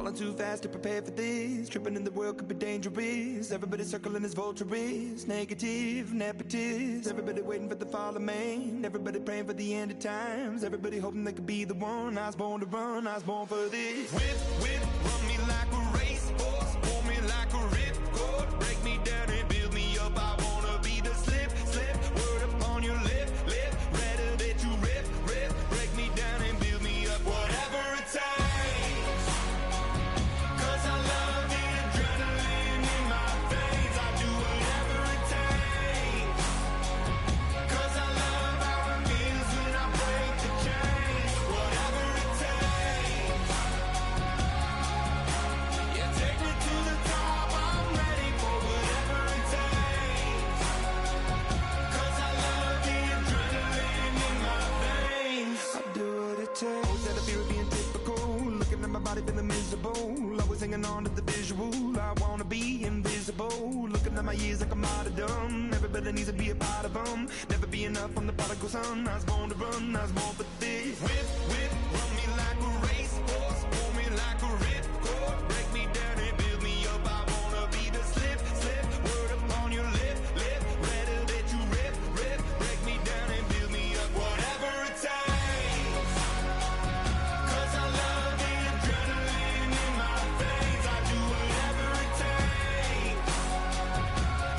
Falling too fast to prepare for this. Tripping in the world could be dangerous. Everybody circling as vultures. Negative, nepotist. Everybody waiting for the fall of man. Everybody praying for the end of times. Everybody hoping they could be the one. I was born to run, I was born for this. Whip, whip, run me like a racehorse. Pull me like a ripcord. Break me down and build me up. I wanna be the slip, slip. Word upon your lip, lip. Rather that you rip, rip. Break me down and build me up. Whatever it takes. 'Cause I love the adrenaline in my veins. I do whatever it takes. 'Cause I love how it feels when I break the chains. Whatever it takes. Yeah, take me to the top. I'm ready for whatever it takes. 'Cause I love the adrenaline in my veins. I do what it takes. Always had a fear of being typical. Looking at my body feeling miserable. Always hanging on to the visual. I wanna be invisible. Looking at my years like a martyrdom. Everybody needs to be a part of them. Never be enough on the prodigal son. I was born to run, I was born for this. Whip, whip, run me like a racehorse. Pull me like a ripcord. Break me down and build me up. I wanna be the slip, slip. Word upon your lip, lip. Rather that you rip, rip. Break me down and build me up. Whatever it takes. 'Cause I love the adrenaline in my veins. I do whatever it takes.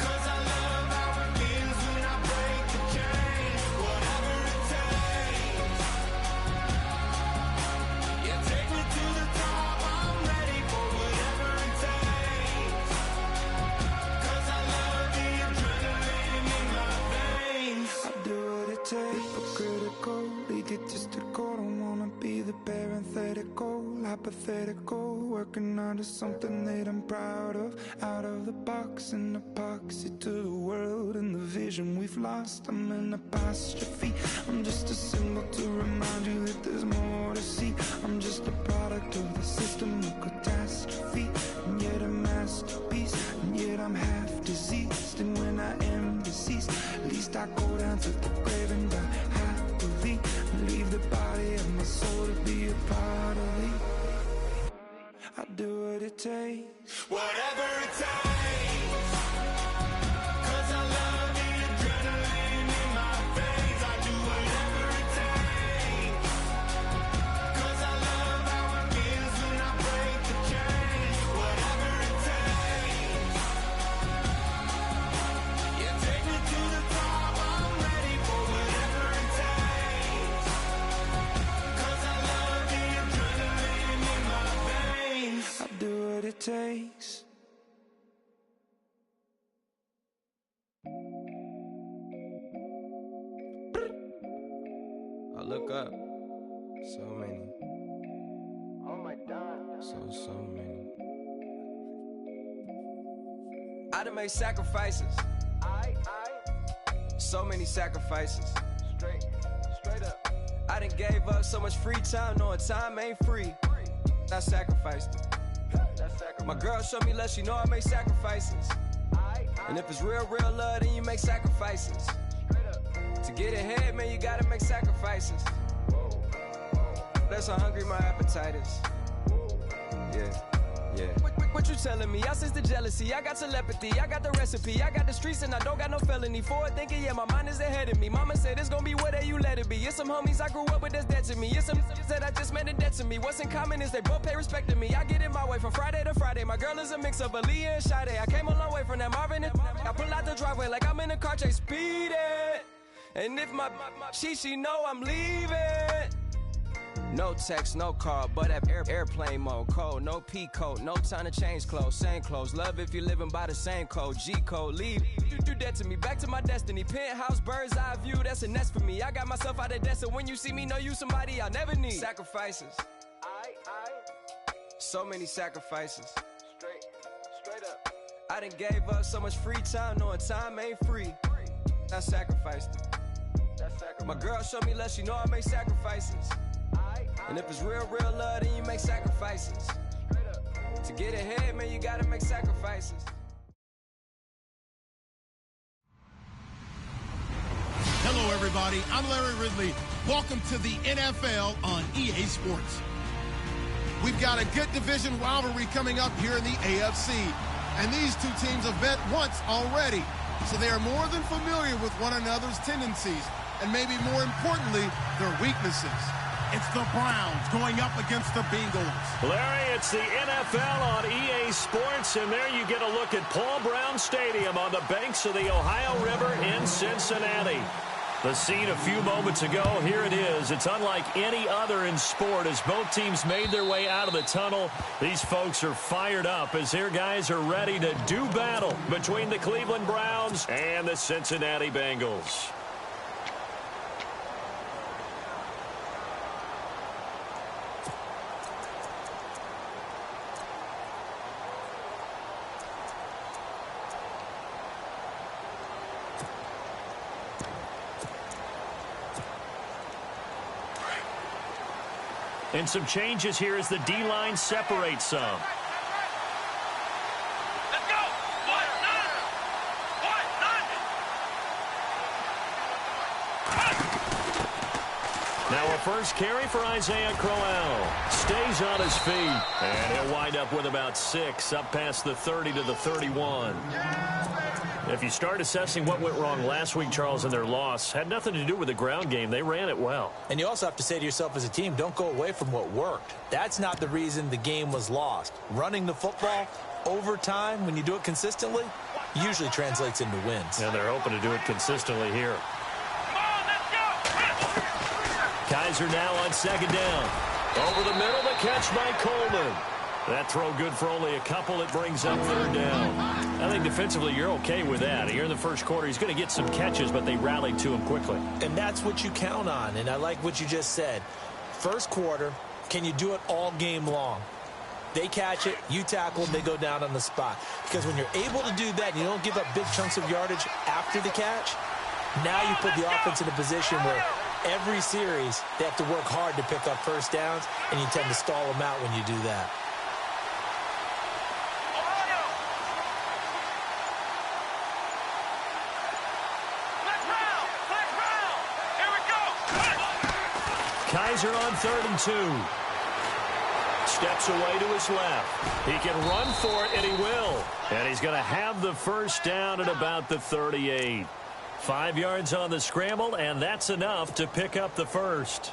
'Cause I love how it feels when I break the chains. Whatever it takes. Yeah, take me to the top. I'm ready for whatever it takes. 'Cause I love the adrenaline in my veins. I do what it takes. Critical, egotistical. Don't wanna be the parenthetical, hypothetical. Working under something that I'm proud of. Out of the box, an epoxy to the world and the vision we've lost. I'm an apostrophe. I'm just a symbol to remind you that there's more to see. I'm just a product of the system of catastrophe. And yet a masterpiece. And yet I'm half diseased. And when I am deceased, at least I go down to the grave and die happily. Leave the body of my soul to be a part of me. I do what it takes. Whatever it takes. 'Cause I love the adrenaline in my veins. I do whatever it takes. 'Cause I love how it feels when I break the chains. Whatever it takes. Yeah, take me to the top. I'm ready for whatever it takes. 'Cause I love the adrenaline in my veins. I do what it takes. I look up, so many, Oh my God. so many. I done made sacrifices, so many sacrifices. Straight up. I done gave up so much free time, knowing time ain't free. I sacrificed it. That's sacrifice. My girl showed me love, she know I make sacrifices. And if it's real, real love, then you make sacrifices. Straight up. To get ahead, man, you gotta make sacrifices. That's how hungry my appetite is. Yeah. What you telling me? I sense the jealousy, I got telepathy, I got the recipe, I got the streets and I don't got no felony. Forward thinking, yeah, my mind is ahead of me. Mama said it's gonna be whatever you let it be. It's some homies I grew up with that's dead to me. It's some that I just met in debt to me. What's in common is they both pay respect to me. I get it my way from Friday to Friday. My girl is a mix of Aaliyah and Sade. I came a long way from that Marvin and I pull out the driveway like I'm in a car chase speeding. And if my she know I'm leaving. No text, no call, but at airplane mode. Code, no P code, no time to change clothes. Same clothes, love if you're living by the same code. G code, leave. You do that to me, back to my destiny. Penthouse, bird's eye view, that's a nest for me. I got myself out of debt, so when you see me, know you somebody I never need. Sacrifices, so many sacrifices. Straight up. I done gave up so much free time, knowing time ain't free. I sacrificed it. That's sacrifice. My girl showed me love, she know I make sacrifices. And if it's real, real love, then you make sacrifices. Straight up. To get ahead, man, you gotta make sacrifices. Hello, everybody. I'm Larry Ridley. Welcome to the NFL on EA Sports. We've got a good division rivalry coming up here in the AFC. And these two teams have met once already. So they are more than familiar with one another's tendencies. And maybe more importantly, their weaknesses. It's the Browns going up against the Bengals. Larry, it's the NFL on EA Sports, and there you get a look at Paul Brown Stadium on the banks of the Ohio River in Cincinnati. The scene a few moments ago, here it is. It's unlike any other in sport as both teams made their way out of the tunnel. These folks are fired up as their guys are ready to do battle between the Cleveland Browns and the Cincinnati Bengals. And some changes here as the D-line separates some. Let's go! What? None! What? None! Now a first carry for Isaiah Crowell. Stays on his feet. And he'll wind up with about 6 up past the 30 to the 31. If you start assessing what went wrong last week, Charles, in their loss, had nothing to do with the ground game. They ran it well. And you also have to say to yourself as a team, don't go away from what worked. That's not the reason the game was lost. Running the football over time, when you do it consistently, usually translates into wins. And they're hoping to do it consistently here. Come on, let's go! Kaiser now on second down. Over the middle, the catch by Coleman. That throw good for only a couple. It brings up third down. I think defensively you're okay with that. Here in the first quarter, he's going to get some catches, but they rallied to him quickly. And that's what you count on, and I like what you just said. First quarter, can you do it all game long? They catch it, you tackle, they go down on the spot. Because when you're able to do that and you don't give up big chunks of yardage after the catch, now you put the offense in a position where every series they have to work hard to pick up first downs, and you tend to stall them out when you do that. Kaiser on 3rd and 2. Steps away to his left. He can run for it, and he will. And he's going to have the first down at about the 38. 5 yards on the scramble, and that's enough to pick up the first.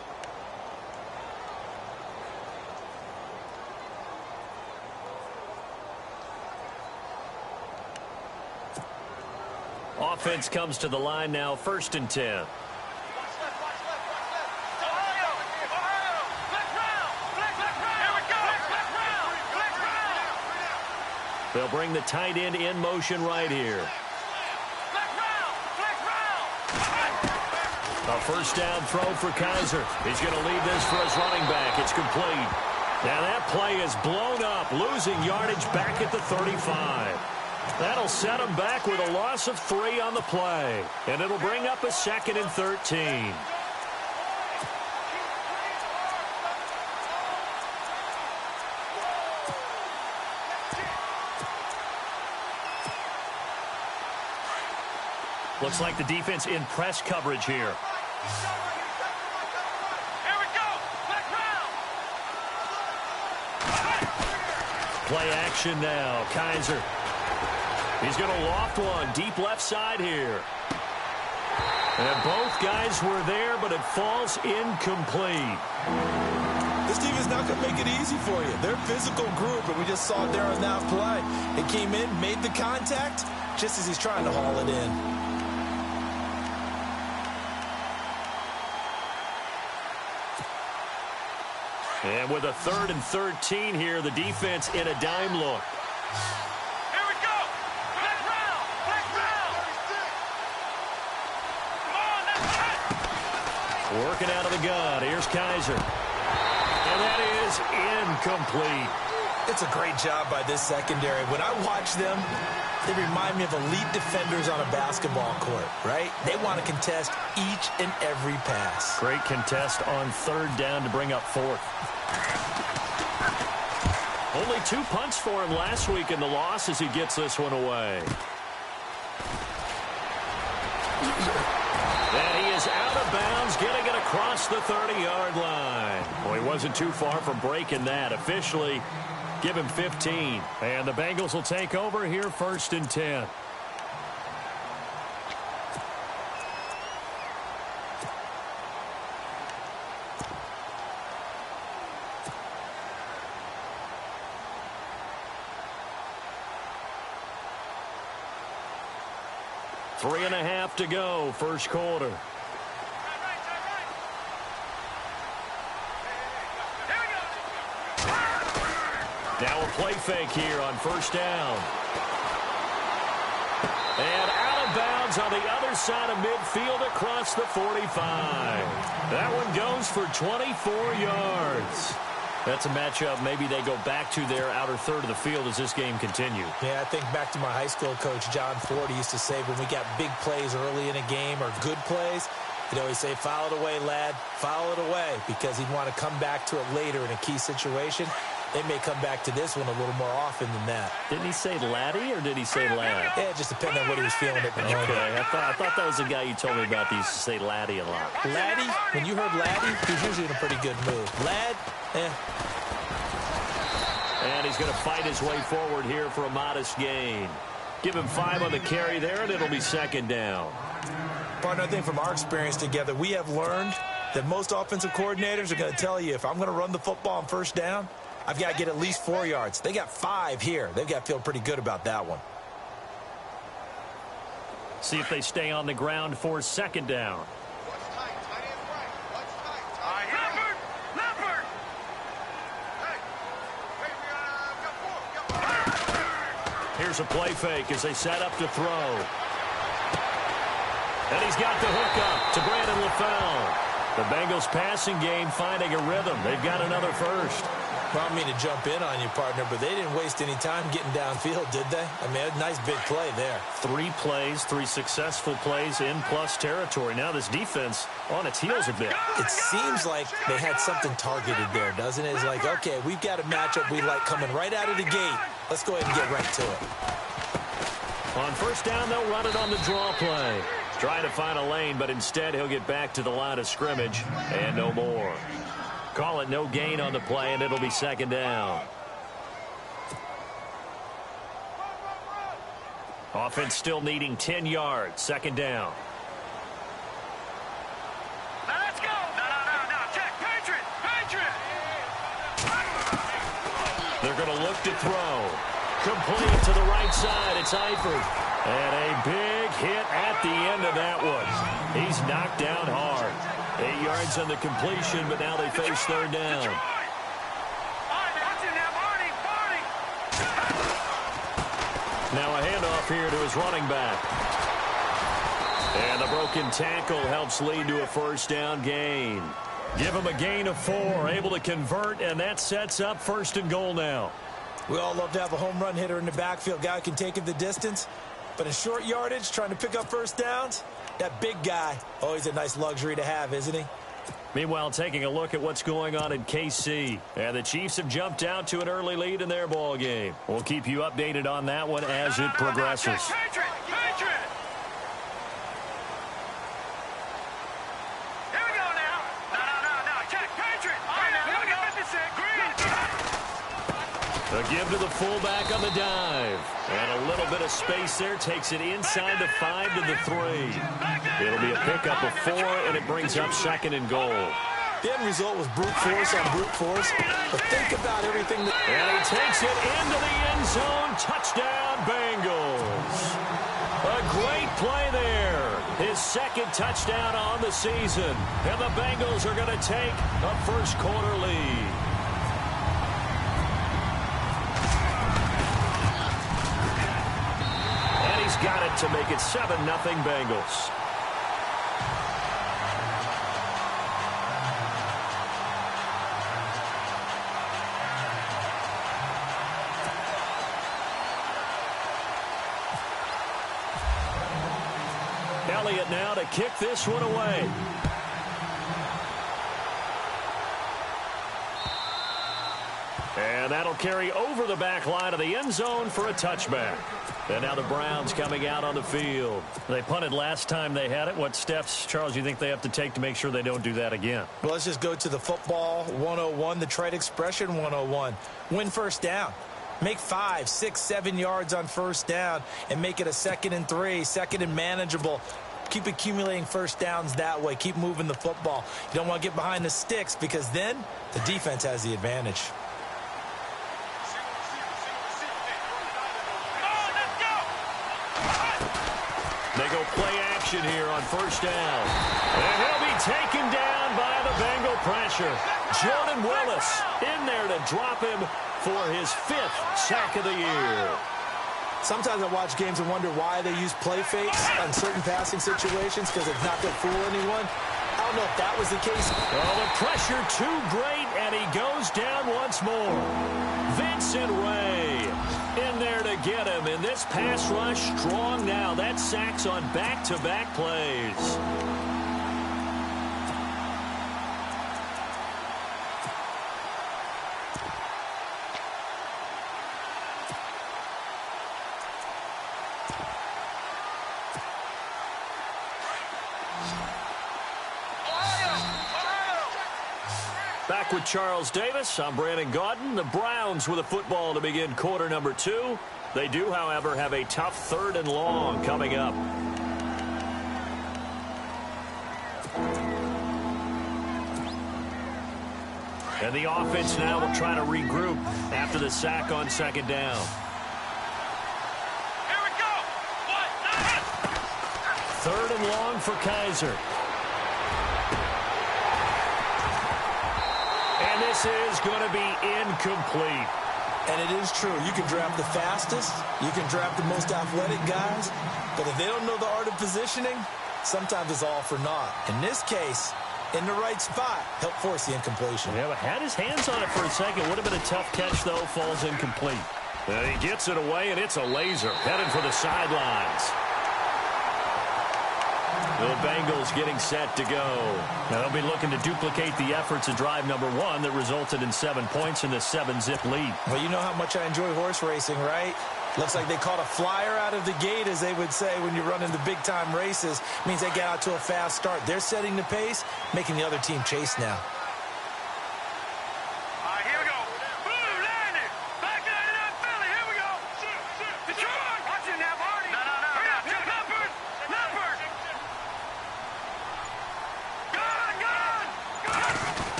Offense comes to the line now, 1st and 10. They'll bring the tight end in motion right here. A first down throw for Kaiser. He's going to leave this for his running back. It's complete. Now that play is blown up, losing yardage back at the 35. That'll set him back with a loss of 3 on the play. And it'll bring up a 2nd and 13. Looks like the defense in press coverage here. Here we go! Play action now. Kaiser. He's going to loft one deep left side here. And both guys were there, but it falls incomplete. This team is not going to make it easy for you. They're a physical group, and we just saw it there on that play. It came in, made the contact, just as he's trying to haul it in. And with a 3rd and 13 here, the defense in a dime look. Here we go! Let's round! Come on, let's go! Working out of the gun. Here's Kaiser. And that is incomplete. It's a great job by this secondary. When I watch them, they remind me of elite defenders on a basketball court, right? They want to contest each and every pass. Great contest on 3rd down to bring up 4th. Only 2 punts for him last week in the loss as he gets this one away. And he is out of bounds, getting it across across the 30-yard line. Well, he wasn't too far from breaking that. Officially, give him 15. And the Bengals will take over here 1st and 10. Three and a half to go, first quarter. Now a play fake here on 1st down. And out of bounds on the other side of midfield across the 45. That one goes for 24 yards. That's a matchup maybe they go back to their outer third of the field as this game continues. Yeah, I think back to my high school coach, John Ford. He used to say when we got big plays early in a game or good plays, he'd always say, foul it away, lad, foul it away, because he'd want to come back to it later in a key situation. They may come back to this one a little more often than that. Didn't he say laddie or did he say lad? Yeah, it just depended on what he was feeling at the moment. Okay, I thought that was the guy you told me about that used to say laddie a lot. Laddie, when you heard laddie, he's usually in a pretty good mood. Lad, And he's going to fight his way forward here for a modest gain. Give him 5 on the carry there, and it'll be 2nd down. Partner, I think from our experience together, we have learned that most offensive coordinators are going to tell you, if I'm going to run the football on 1st down, I've got to get at least 4 yards. They got 5 here. They've got to feel pretty good about that one. See if they stay on the ground for 2nd down. Here's a play fake as they set up to throw. And he's got the hook up to Brandon LaFell. The Bengals passing game finding a rhythm. They've got another first. Well, I don't mean to jump in on you, partner, but they didn't waste any time getting downfield, did they? I mean, a nice big play there. 3 plays, 3 successful plays in plus territory. Now this defense on its heels a bit. It seems like they had something targeted there, doesn't it? It's like, okay, we've got a matchup we like coming right out of the gate. Let's go ahead and get right to it. On 1st down, they'll run it on the draw play. Trying to find a lane, but instead he'll get back to the line of scrimmage and no more. Call it no gain on the play, and it'll be 2nd down. Offense still needing 10 yards. 2nd down. Now let's go. No. Check. Patriot. They're going to look to throw. Complete to the right side. It's Eifert. And a big hit at the end of that one. He's knocked down hard. 8 yards on the completion, but now they face 3rd down. Now a handoff here to his running back. And the broken tackle helps lead to a 1st down gain. Give him a gain of 4, able to convert, and that sets up 1st and goal now. We all love to have a home run hitter in the backfield. Guy can take it the distance. But in short yardage, trying to pick up 1st downs, that big guy, always a nice luxury to have, isn't he? Meanwhile, taking a look at what's going on in KC. And the Chiefs have jumped out to an early lead in their ball game. We'll keep you updated on that one as it progresses. Patriot. Here we go now. No. Check. Patriot. Here we go. 56. Green. A give to the fullback on the dive. And a little bit of space there takes it inside the 5 to the 3. It'll be a pickup of 4, and it brings up 2nd and goal. The end result was brute force on brute force. But think about everything that... And he takes it into the end zone. Touchdown, Bengals. A great play there. His 2nd touchdown on the season. And the Bengals are going to take a 1st quarter lead. Got it to make it 7-0 Bengals. Elliott now to kick this one away. And that'll carry over the back line of the end zone for a touchback. And now the Browns coming out on the field. They punted last time they had it. What steps, Charles, you think they have to take to make sure they don't do that again? Well, let's just go to the football 101, the trade expression 101. Win first down. Make 5, 6, 7 yards on first down and make it a 2nd and 3, 2nd and manageable. Keep accumulating first downs that way. Keep moving the football. You don't want to get behind the sticks because then the defense has the advantage. They go play action here on first down. And he'll be taken down by the Bengal pressure. Jordan Willis in there to drop him for his 5th sack of the year. Sometimes I watch games and wonder why they use play fakes on certain passing situations because it's not going to fool anyone. I don't know if that was the case. Well, the pressure too great, and he goes down once more. Vincent Ray in there to get him, and this pass rush strong now. That sacks on back-to-back plays. Back with Charles Davis. I'm Brandon Gaudin. The Browns with a football to begin quarter number 2. They do, however, have a tough 3rd and long coming up. And the offense now will try to regroup after the sack on 2nd down. Here we go. 3rd and long for Kaiser. And this is going to be incomplete. And it is true. You can draft the fastest. You can draft the most athletic guys. But if they don't know the art of positioning, sometimes it's all for naught. In this case, in the right spot, help force the incompletion. Yeah, but had his hands on it for a second. Would have been a tough catch, though. Falls incomplete. He gets it away, and it's a laser. Headed for the sidelines. The Bengals getting set to go. Now they'll be looking to duplicate the efforts of drive number 1 that resulted in 7 points in the 7-zip lead. Well, you know how much I enjoy horse racing, right? Looks like they caught a flyer out of the gate, as they would say when you're running the big-time races. Means they get out to a fast start. They're setting the pace, making the other team chase now. All right, here we go. Boom, landed. Back to that Philly. Here we go. Detroit. Watch it now, Marty. No. Hurry up, Jeff Leopard.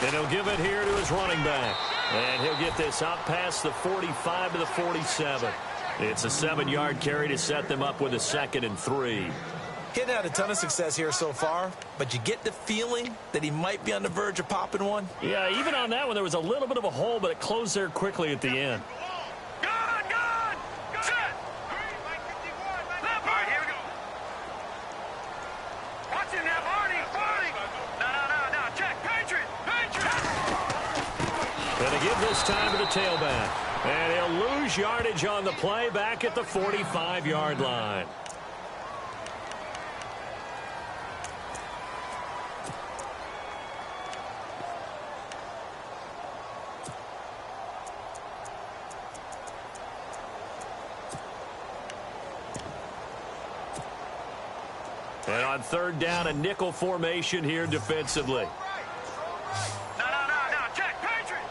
And he'll give it here to his running back. And he'll get this out past the 45 to the 47. It's a 7-yard carry to set them up with a 2nd and 3. He hadn't had a ton of success here so far, but you get the feeling that he might be on the verge of popping one. Yeah, even on that one, there was a little bit of a hole, but it closed there quickly at the end. Gun! Set! Leopard! All right, here we go. Watch it now, Marty. No. Check. Patriot. Going to give this time to the tailback. And he'll lose yardage on the play back at the 45-yard line. And on 3rd down, a nickel formation here defensively. No. Check. Patriot.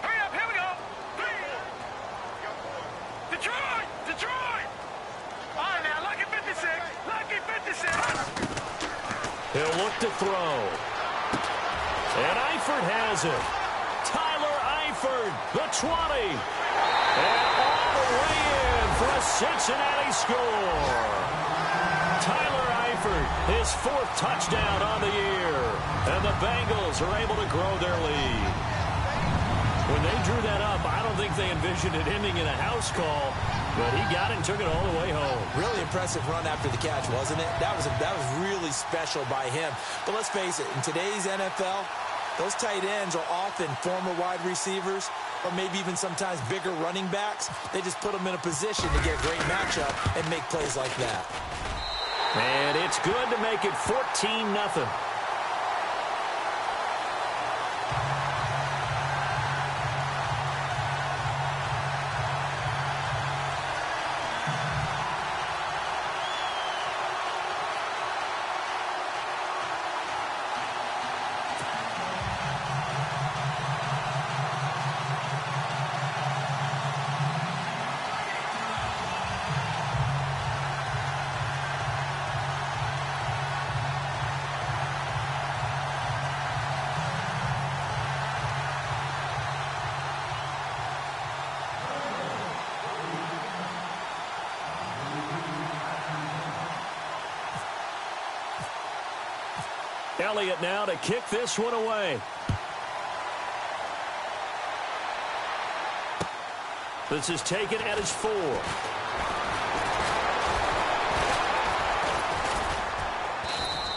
Hurry up. Here we go. Detroit. All right, now. Lucky 56. He'll look to throw. And Eifert has it. Tyler Eifert, the 20. And all the way in for a Cincinnati score. Tyler Eifert, his 4th touchdown on the year. And the Bengals are able to grow their lead. When they drew that up, I don't think they envisioned it ending in a house call, but he got it and took it all the way home. Really impressive run after the catch, wasn't it? That was really special by him. But let's face it, in today's NFL, those tight ends are often former wide receivers or maybe even sometimes bigger running backs. They just put them in a position to get a great matchup and make plays like that. And it's good to make it 14-0. Elliott now to kick this one away. This is taken at his 4.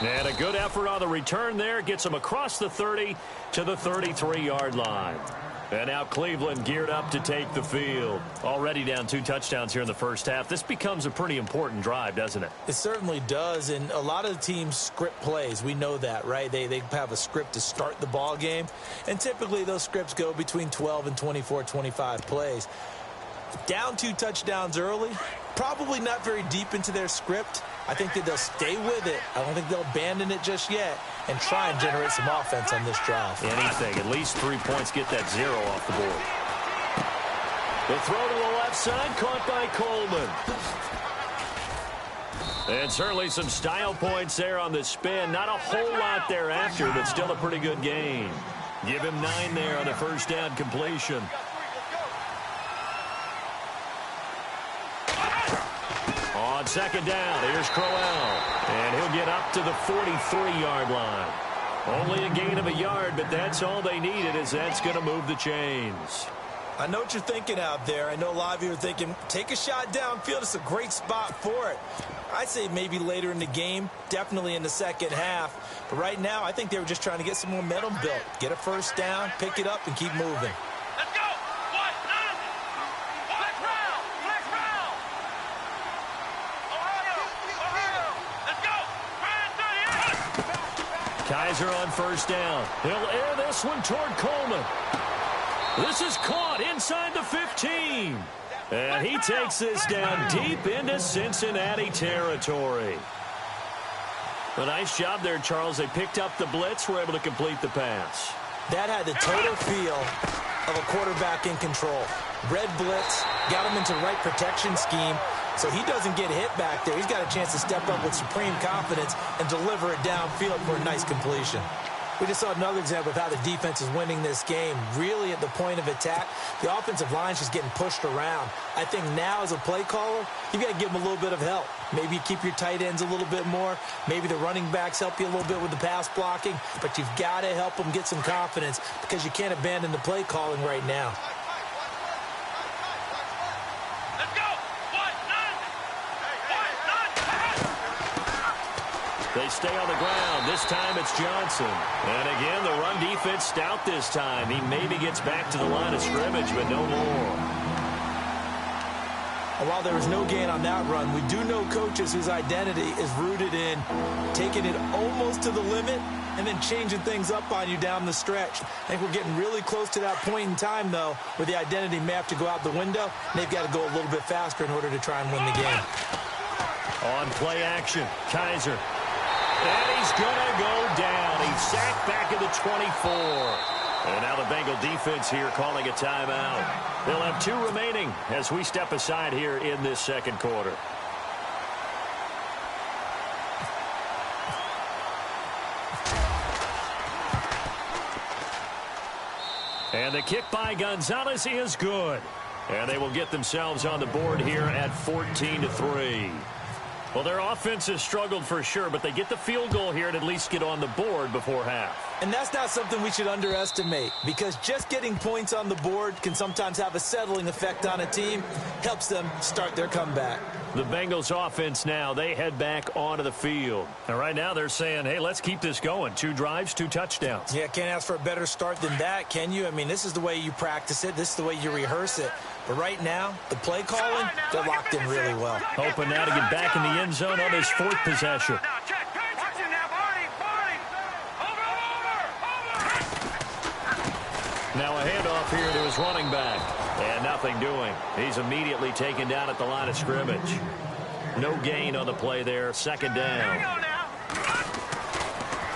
And a good effort on the return there. Gets him across the 30 to the 33-yard line. And now Cleveland geared up to take the field. Already down 2 touchdowns here in the first half. This becomes a pretty important drive, doesn't it? It certainly does, and a lot of the teams script plays. We know that, right? They have a script to start the ball game, and typically those scripts go between 12 and 24, 25 plays. Down 2 touchdowns early, probably not very deep into their script. I think that they'll stay with it. I don't think they'll abandon it just yet and try and generate some offense on this drive. Anything, at least 3 points, get that 0 off the board. The throw to the left side, caught by Coleman. And certainly some style points there on the spin. Not a whole lot thereafter, but still a pretty good gain. Give him 9 there on a first down completion. On second down, here's Crowell. And he'll get up to the 43-yard line. Only a gain of a yard, but that's all they needed, as that's going to move the chains. I know what you're thinking out there. I know a lot of you are thinking, take a shot downfield. It's a great spot for it. I'd say maybe later in the game, definitely in the second half. But right now, I think they were just trying to get some momentum built. Get a first down, pick it up, and keep moving. Let's go. What? Flex round. Flex round. Ohio. Let's go. Kaiser on first down. He'll air this one toward Coleman. This is caught inside the 15. And he takes this down deep into Cincinnati territory. A nice job there, Charles. They picked up the blitz, were able to complete the pass. That had the total feel of a quarterback in control. Red blitz, got him into the right protection scheme, so he doesn't get hit back there. He's got a chance to step up with supreme confidence and deliver it downfield for a nice completion. We just saw another example of how the defense is winning this game. Really at the point of attack, the offensive line's just getting pushed around. I think now as a play caller, you've got to give them a little bit of help. Maybe you keep your tight ends a little bit more. Maybe the running backs help you a little bit with the pass blocking. But you've got to help them get some confidence because you can't abandon the play calling right now. Let's go. They stay on the ground. This time it's Johnson. And again, the run defense stout this time. He maybe gets back to the line of scrimmage, but no more. And while there was no gain on that run, we do know coaches whose identity is rooted in taking it almost to the limit and then changing things up on you down the stretch. I think we're getting really close to that point in time, though, where the identity may have to go out the window, and they've got to go a little bit faster in order to try and win the game. On play action, Kaiser. And he's going to go down. He's sacked back at the 24. And now the Bengal defense here calling a timeout. They'll have 2 remaining as we step aside here in this second quarter. And the kick by Gonzalez is good. And they will get themselves on the board here at 14-3. Well, their offense has struggled for sure, but they get the field goal here and at least get on the board before half. And that's not something we should underestimate, because just getting points on the board can sometimes have a settling effect on a team. Helps them start their comeback. The Bengals offense now, they head back onto the field. And right now they're saying, hey, let's keep this going. 2 drives, 2 touchdowns. Yeah, can't ask for a better start than that, can you? I mean, this is the way you practice it. This is the way you rehearse it. But right now, the play calling, they're locked in really well. Hoping now to get back in the end zone on his 4th possession. Now a handoff here to his running back. And nothing doing. He's immediately taken down at the line of scrimmage. No gain on the play there. Second down.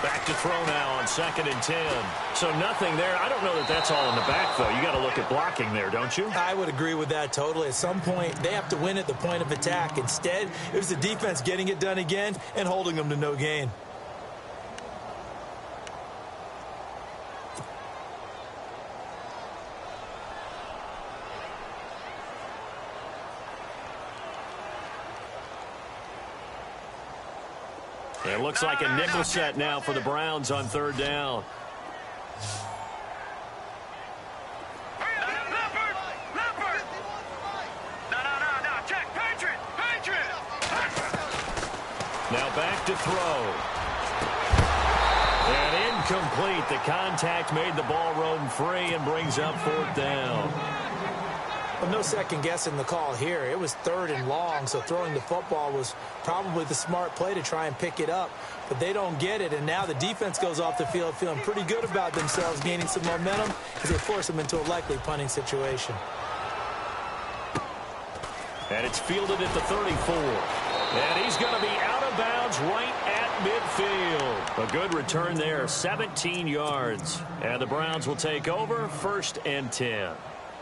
Back to throw now on 2nd and 10. So nothing there. I don't know that that's all in the back, though. You got to look at blocking there, don't you? I would agree with that totally. At some point, they have to win at the point of attack. Instead, it was the defense getting it done again and holding them to no gain. It looks like a nickel set now for the Browns on third down. Now back to throw. And incomplete. The contact made the ball roam free and brings up fourth down. Well, no second guessing the call here. It was third and long, so throwing the football was probably the smart play to try and pick it up. But they don't get it, and now the defense goes off the field feeling pretty good about themselves, gaining some momentum as they force them into a likely punting situation. And it's fielded at the 34. And he's going to be out of bounds right at midfield. A good return there, 17 yards. And the Browns will take over, 1st and 10.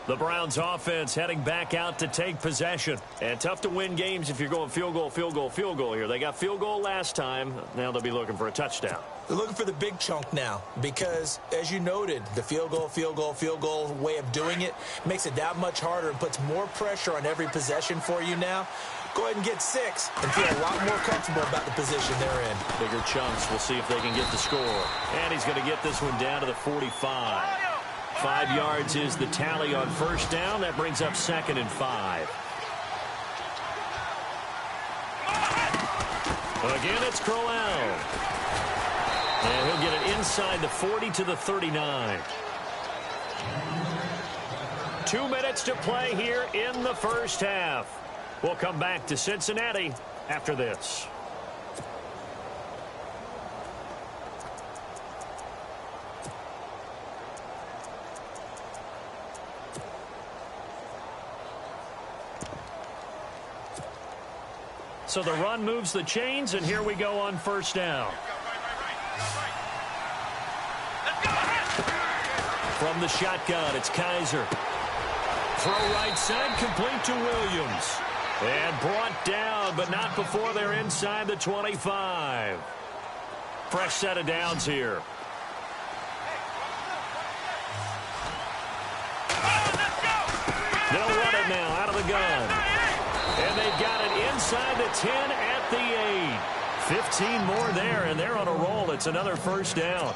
The Browns offense heading back out to take possession. And tough to win games if you're going field goal, field goal, field goal here. They got field goal last time. Now they'll be looking for a touchdown. They're looking for the big chunk now because, as you noted, the field goal way of doing it makes it that much harder and puts more pressure on every possession for you now. Go ahead and get 6 and feel a lot more comfortable about the position they're in. Bigger chunks. We'll see if they can get the score. And he's going to get this one down to the 45. 5 yards is the tally on first down. That brings up 2nd and 5. Again, it's Crowell. And he'll get it inside the 40 to the 39. 2 minutes to play here in the first half. We'll come back to Cincinnati after this. So the run moves the chains, and here we go on first down. From the shotgun, it's Kaiser. Throw right side, complete to Williams. And brought down, but not before they're inside the 25. Fresh set of downs here. They'll run it now out of the gun. And they've got it inside the 10 at the 8. 15 more there, and they're on a roll. It's another first down.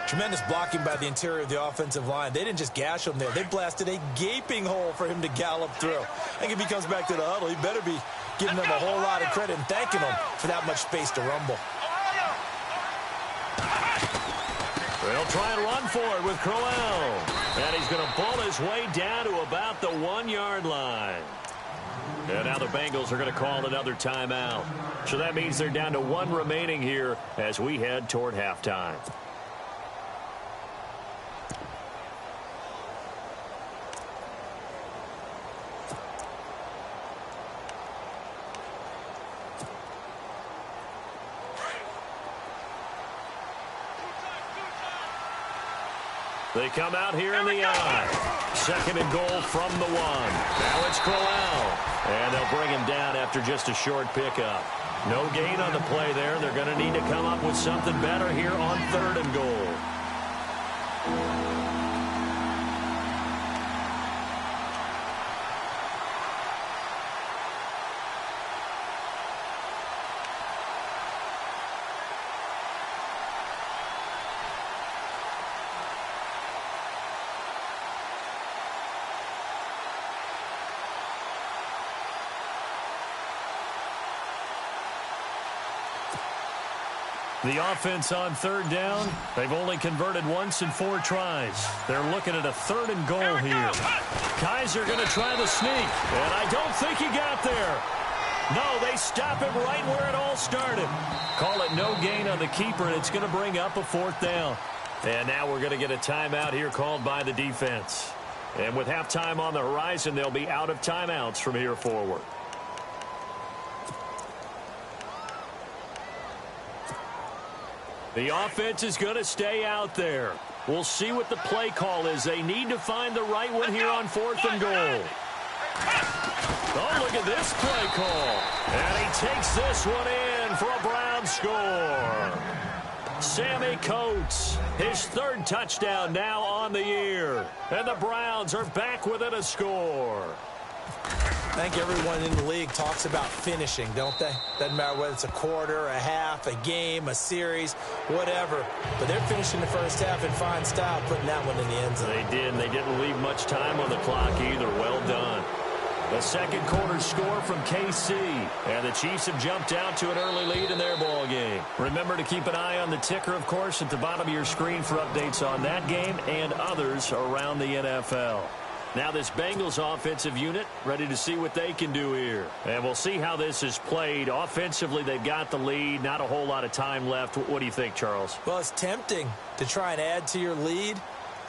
Tremendous blocking by the interior of the offensive line. They didn't just gash him there. They blasted a gaping hole for him to gallop through. I think if he comes back to the huddle, he better be giving them a whole lot of credit and thanking them for that much space to rumble. They'll try and run for it with Crowell. And he's going to pull his way down to about the 1-yard line. And now the Bengals are going to call another timeout. So that means they're down to 1 remaining here as we head toward halftime. They come out here in the eye. 2nd and goal from the 1. Now it's Crowell. And they'll bring him down after just a short pickup. No gain on the play there. They're going to need to come up with something better here on 3rd and goal. The offense on 3rd down, they've only converted once in 4 tries. They're looking at a 3rd and goal here. Kaiser going to try the sneak, and I don't think he got there. No, they stop him right where it all started. Call it no gain on the keeper, and it's going to bring up a 4th down. And now we're going to get a timeout here called by the defense. And with halftime on the horizon, they'll be out of timeouts from here forward. The offense is going to stay out there. We'll see what the play call is. They need to find the right one here on 4th and goal. Oh, look at this play call. And he takes this one in for a Brown score. Sammy Coates, his 3rd touchdown now on the year. And the Browns are back within a score. I think everyone in the league talks about finishing, don't they? Doesn't matter whether it's a quarter, a half, a game, a series, whatever. But they're finishing the first half in fine style, putting that one in the end zone. They did, and they didn't leave much time on the clock either. Well done. The second quarter score from KC, and the Chiefs have jumped out to an early lead in their ball game. Remember to keep an eye on the ticker, of course, at the bottom of your screen for updates on that game and others around the NFL. Now this Bengals offensive unit ready to see what they can do here. And we'll see how this is played. Offensively, they've got the lead. Not a whole lot of time left. What do you think, Charles? Well, it's tempting to try and add to your lead,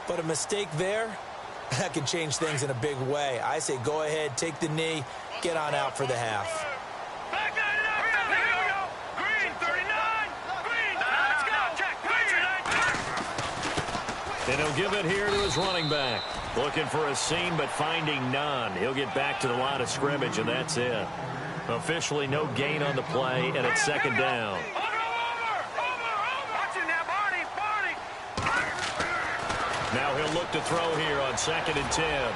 but a mistake there, that can change things in a big way. I say go ahead, take the knee, get on out for the half. Back 99, here we go. Green, 39. Green, let's go. Check, green. And he'll give it here to his running back. Looking for a seam, but finding none. He'll get back to the line of scrimmage, and that's it. Officially no gain on the play, and it's second down. Over. Watch it now, Barney. Now he'll look to throw here on 2nd and 10.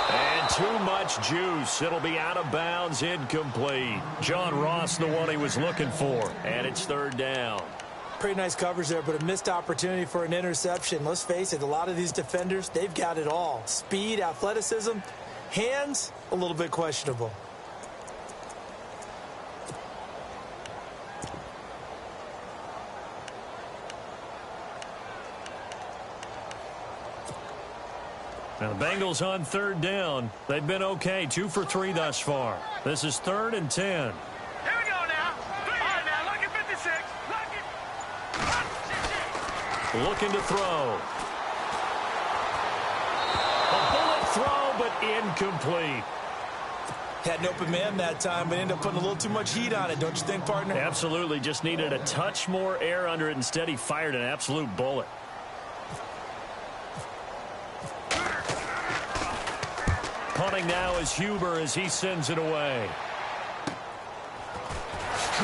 And too much juice. It'll be out of bounds, incomplete. John Ross, the one he was looking for, and it's 3rd down. Pretty nice coverage there, but a missed opportunity for an interception. Let's face it, a lot of these defenders, they've got it all. Speed, athleticism, hands, a little bit questionable. Now the Bengals on 3rd down. They've been okay, 2 for 3 thus far. This is 3rd and 10. Here we go now. All right, now, look at 56. Looking to throw. A bullet throw, but incomplete. Had an open man that time, but ended up putting a little too much heat on it, don't you think, partner? Absolutely. Just needed a touch more air under it. Instead, he fired an absolute bullet. Punting now is Huber as he sends it away.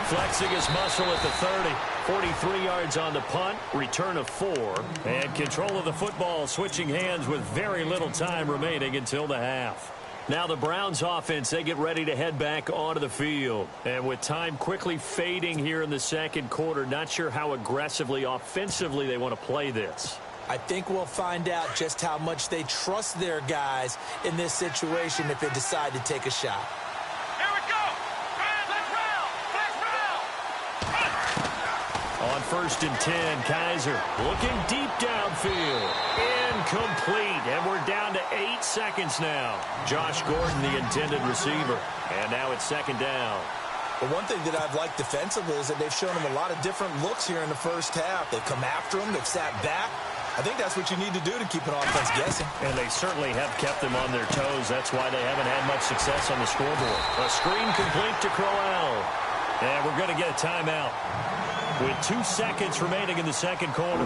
Flexing his muscle at the 30. 43 yards on the punt. Return of 4. And control of the football switching hands with very little time remaining until the half. Now the Browns offense, they get ready to head back onto the field. And with time quickly fading here in the second quarter, not sure how aggressively, offensively they want to play this. I think we'll find out just how much they trust their guys in this situation if they decide to take a shot. Here we go. Let's roll. On 1st and 10, Kaiser looking deep downfield. Incomplete. And we're down to 8 seconds now. Josh Gordon, the intended receiver. And now it's 2nd down. But one thing that I've liked defensively is that they've shown him a lot of different looks here in the first half. They've come after him. They've sat back. I think that's what you need to do to keep an offense guessing. And they certainly have kept them on their toes. That's why they haven't had much success on the scoreboard. A screen complete to Crowell. And we're going to get a timeout with 2 seconds remaining in the second quarter.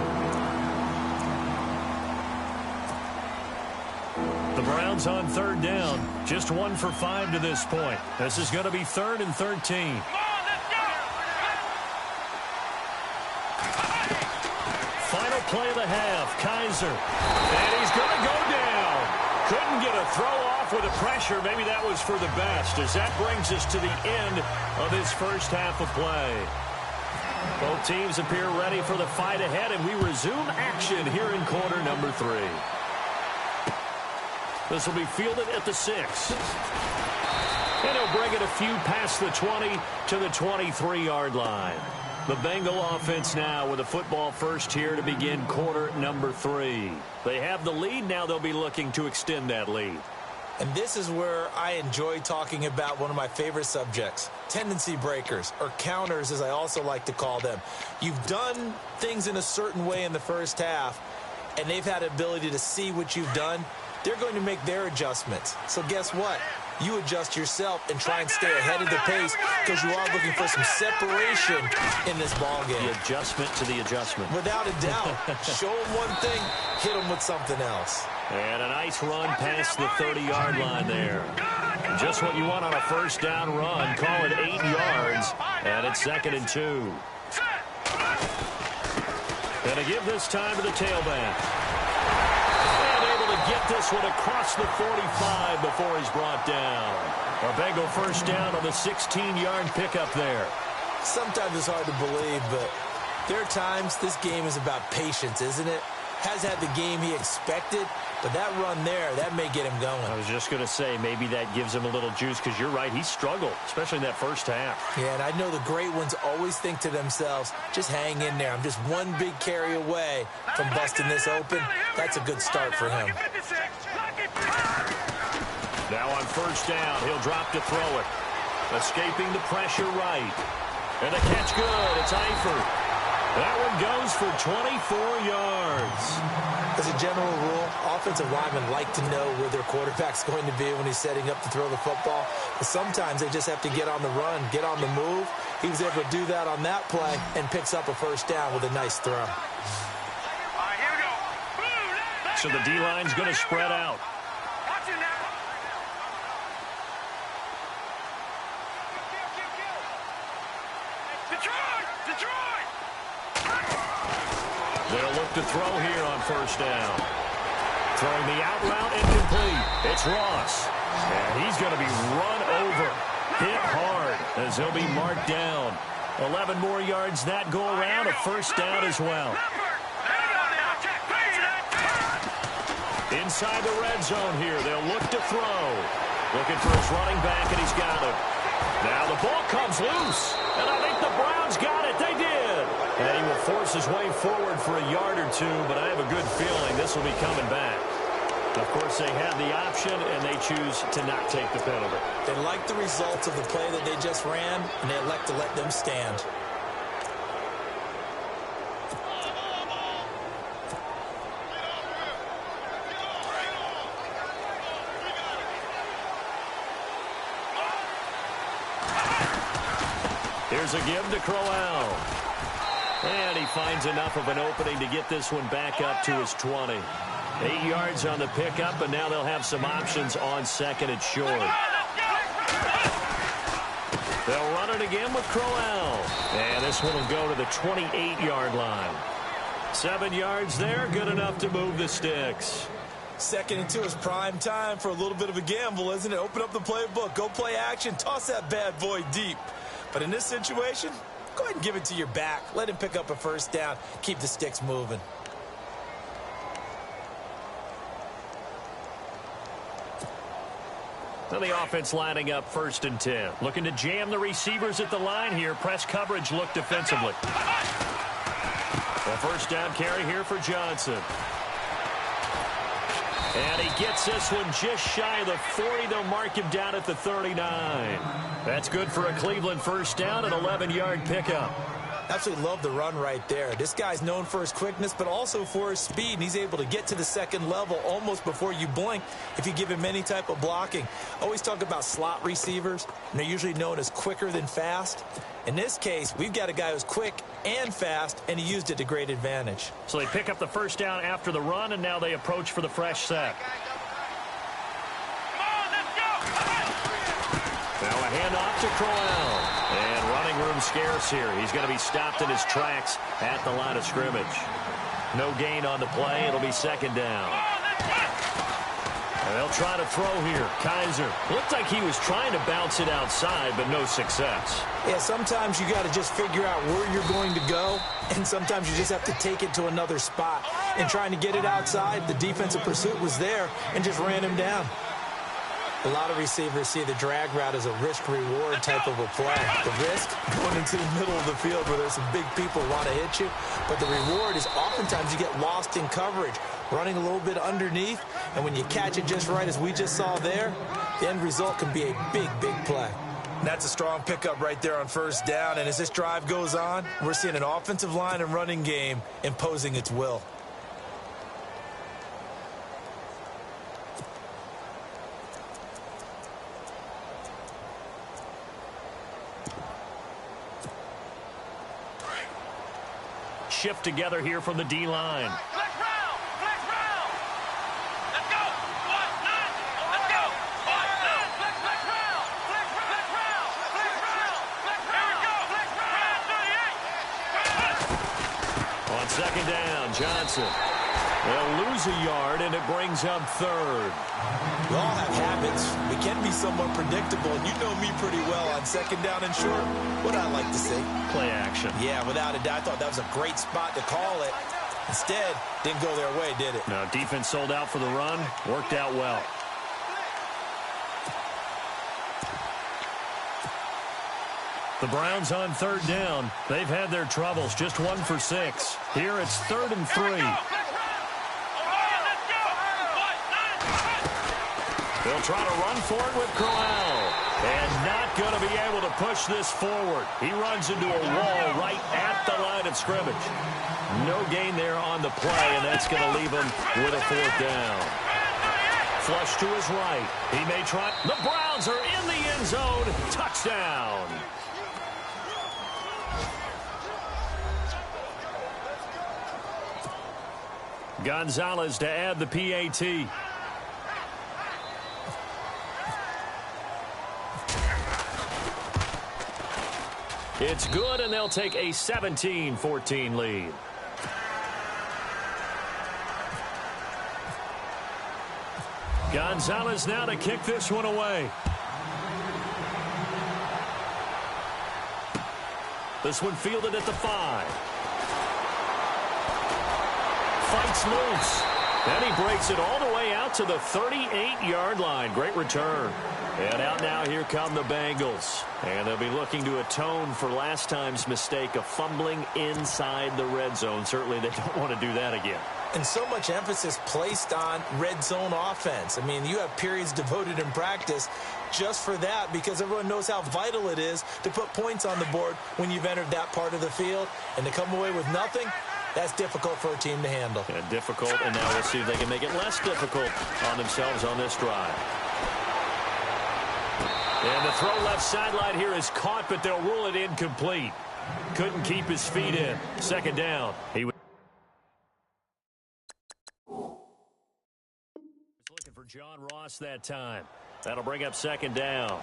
The Browns on 3rd down. Just 1 for 5 to this point. This is going to be 3rd and 13. Final play of the half. Kaiser. And he's going to go down. Couldn't get a throw off with the pressure. Maybe that was for the best, as that brings us to the end of this first half of play. Both teams appear ready for the fight ahead, and we resume action here in quarter number 3. This will be fielded at the 6. And he'll bring it a few past the 20 to the 23-yard line. The Bengal offense now with a football first here to begin quarter number 3. They have the lead. Now they'll be looking to extend that lead. And this is where I enjoy talking about one of my favorite subjects, tendency breakers, or counters as I also like to call them. You've done things in a certain way in the first half, and they've had the ability to see what you've done. They're going to make their adjustments. So guess what? You adjust yourself and try and stay ahead of the pace because you are looking for some separation in this ball game. The adjustment to the adjustment. Without a doubt. Show them one thing, hit them with something else. And a nice run past the 30-yard line there. Just what you want on a first down run. Call it 8 yards. And it's 2nd and 2. And to give this time to the tailback. And able to get this one across the 45 before he's brought down. A Bengal first down on the 16-yard pickup there. Sometimes it's hard to believe, but there are times this game is about patience, isn't it? Has had the game he expected, but that run there, that may get him going. I was just going to say, maybe that gives him a little juice, because you're right, he struggled, especially in that first half. Yeah, and I know the great ones always think to themselves, just hang in there. I'm just one big carry away from busting this open. That's a good start for him. Now on first down, he'll drop to throw it. Escaping the pressure right. And the catch good. It's Eifert. That one goes for 24 yards. As a general rule, offensive linemen like to know where their quarterback's going to be when he's setting up to throw the football. But sometimes they just have to get on the run, get on the move. He was able to do that on that play and picks up a first down with a nice throw. So the D-line's going to spread out. They'll look to throw here on first down. Throwing the out route incomplete. It's Ross. And he's going to be run over. Hit hard as he'll be marked down. 11 more yards that go around. A first down as well. Inside the red zone here. They'll look to throw. Looking for his running back, and he's got it. Now the ball comes loose. And I think the Browns got it. They did. And he will force his way forward for a yard or two, but I have a good feeling this will be coming back. Of course, they had the option, and they choose to not take the penalty. They like the results of the play that they just ran, and they elect to let them stand. Here's a give to Crowell. And he finds enough of an opening to get this one back up to his 20. 8 yards on the pickup, and now they'll have some options on second and short. They'll run it again with Crowell. And this one will go to the 28-yard line. 7 yards there, good enough to move the sticks. Second and 2 is prime time for a little bit of a gamble, isn't it? Open up the playbook, go play action, toss that bad boy deep. But in this situation, go ahead and give it to your back. Let him pick up a first down. Keep the sticks moving. Now the offense lining up first and 10. Looking to jam the receivers at the line here. Press coverage look defensively. A first down carry here for Johnson. And he gets this one just shy of the 40. They'll mark him down at the 39. That's good for a Cleveland first down, an 11-yard pickup. Absolutely love the run right there. This guy's known for his quickness, but also for his speed, and he's able to get to the second level almost before you blink if you give him any type of blocking. I always talk about slot receivers, and they're usually known as quicker than fast. In this case, we've got a guy who's quick and fast, and he used it to great advantage. So they pick up the first down after the run, and now they approach for the fresh set. Now a handoff to Crowell. And running room scarce here. He's going to be stopped in his tracks at the line of scrimmage. No gain on the play. It'll be second down. And they'll try to throw here. Kaiser. Looked like he was trying to bounce it outside, but no success. Yeah, sometimes you got to just figure out where you're going to go, and sometimes you just have to take it to another spot. And trying to get it outside, the defensive pursuit was there and just ran him down. A lot of receivers see the drag route as a risk-reward type of a play. The risk, going into the middle of the field where there's some big people who want to hit you. But the reward is oftentimes you get lost in coverage, running a little bit underneath. And when you catch it just right, as we just saw there, the end result can be a big, big play. And that's a strong pickup right there on first down. And as this drive goes on, we're seeing an offensive line and running game imposing its will. Shift together here from the D-line. Flex round! Flex round! Let's go! Let's go! Flex round! Flex round! Flex round! Flex round! Flex round! On second down, Johnson. They'll lose a yard, and it brings up third. We all have habits. We can be somewhat predictable, and you know me pretty well on second down and short. What I like to see? Play action. Yeah, without a doubt. I thought that was a great spot to call it. Instead, didn't go their way, did it? No, defense sold out for the run. Worked out well. The Browns on third down. They've had their troubles. Just 1 for 6. Here it's 3rd and 3. They'll try to run for it with Corral. And not going to be able to push this forward. He runs into a wall right at the line of scrimmage. No gain there on the play, and that's going to leave him with a 4th down. Flush to his right. He may try. The Browns are in the end zone. Touchdown. Gonzalez to add the PAT. It's good, and they'll take a 17-14 lead. Gonzalez now to kick this one away. This one fielded at the 5. Fights loose. And he breaks it all the way out to the 38-yard line. Great return. And out now, here come the Bengals. And they'll be looking to atone for last time's mistake of fumbling inside the red zone. Certainly they don't want to do that again. And so much emphasis placed on red zone offense. I mean, you have periods devoted in practice just for that because everyone knows how vital it is to put points on the board when you've entered that part of the field. And to come away with nothing, that's difficult for a team to handle. Yeah, difficult, and now we'll see if they can make it less difficult on themselves on this drive. And the throw left sideline here is caught, but they'll rule it incomplete. Couldn't keep his feet in. 2nd down. He was looking for John Ross that time. That'll bring up 2nd down.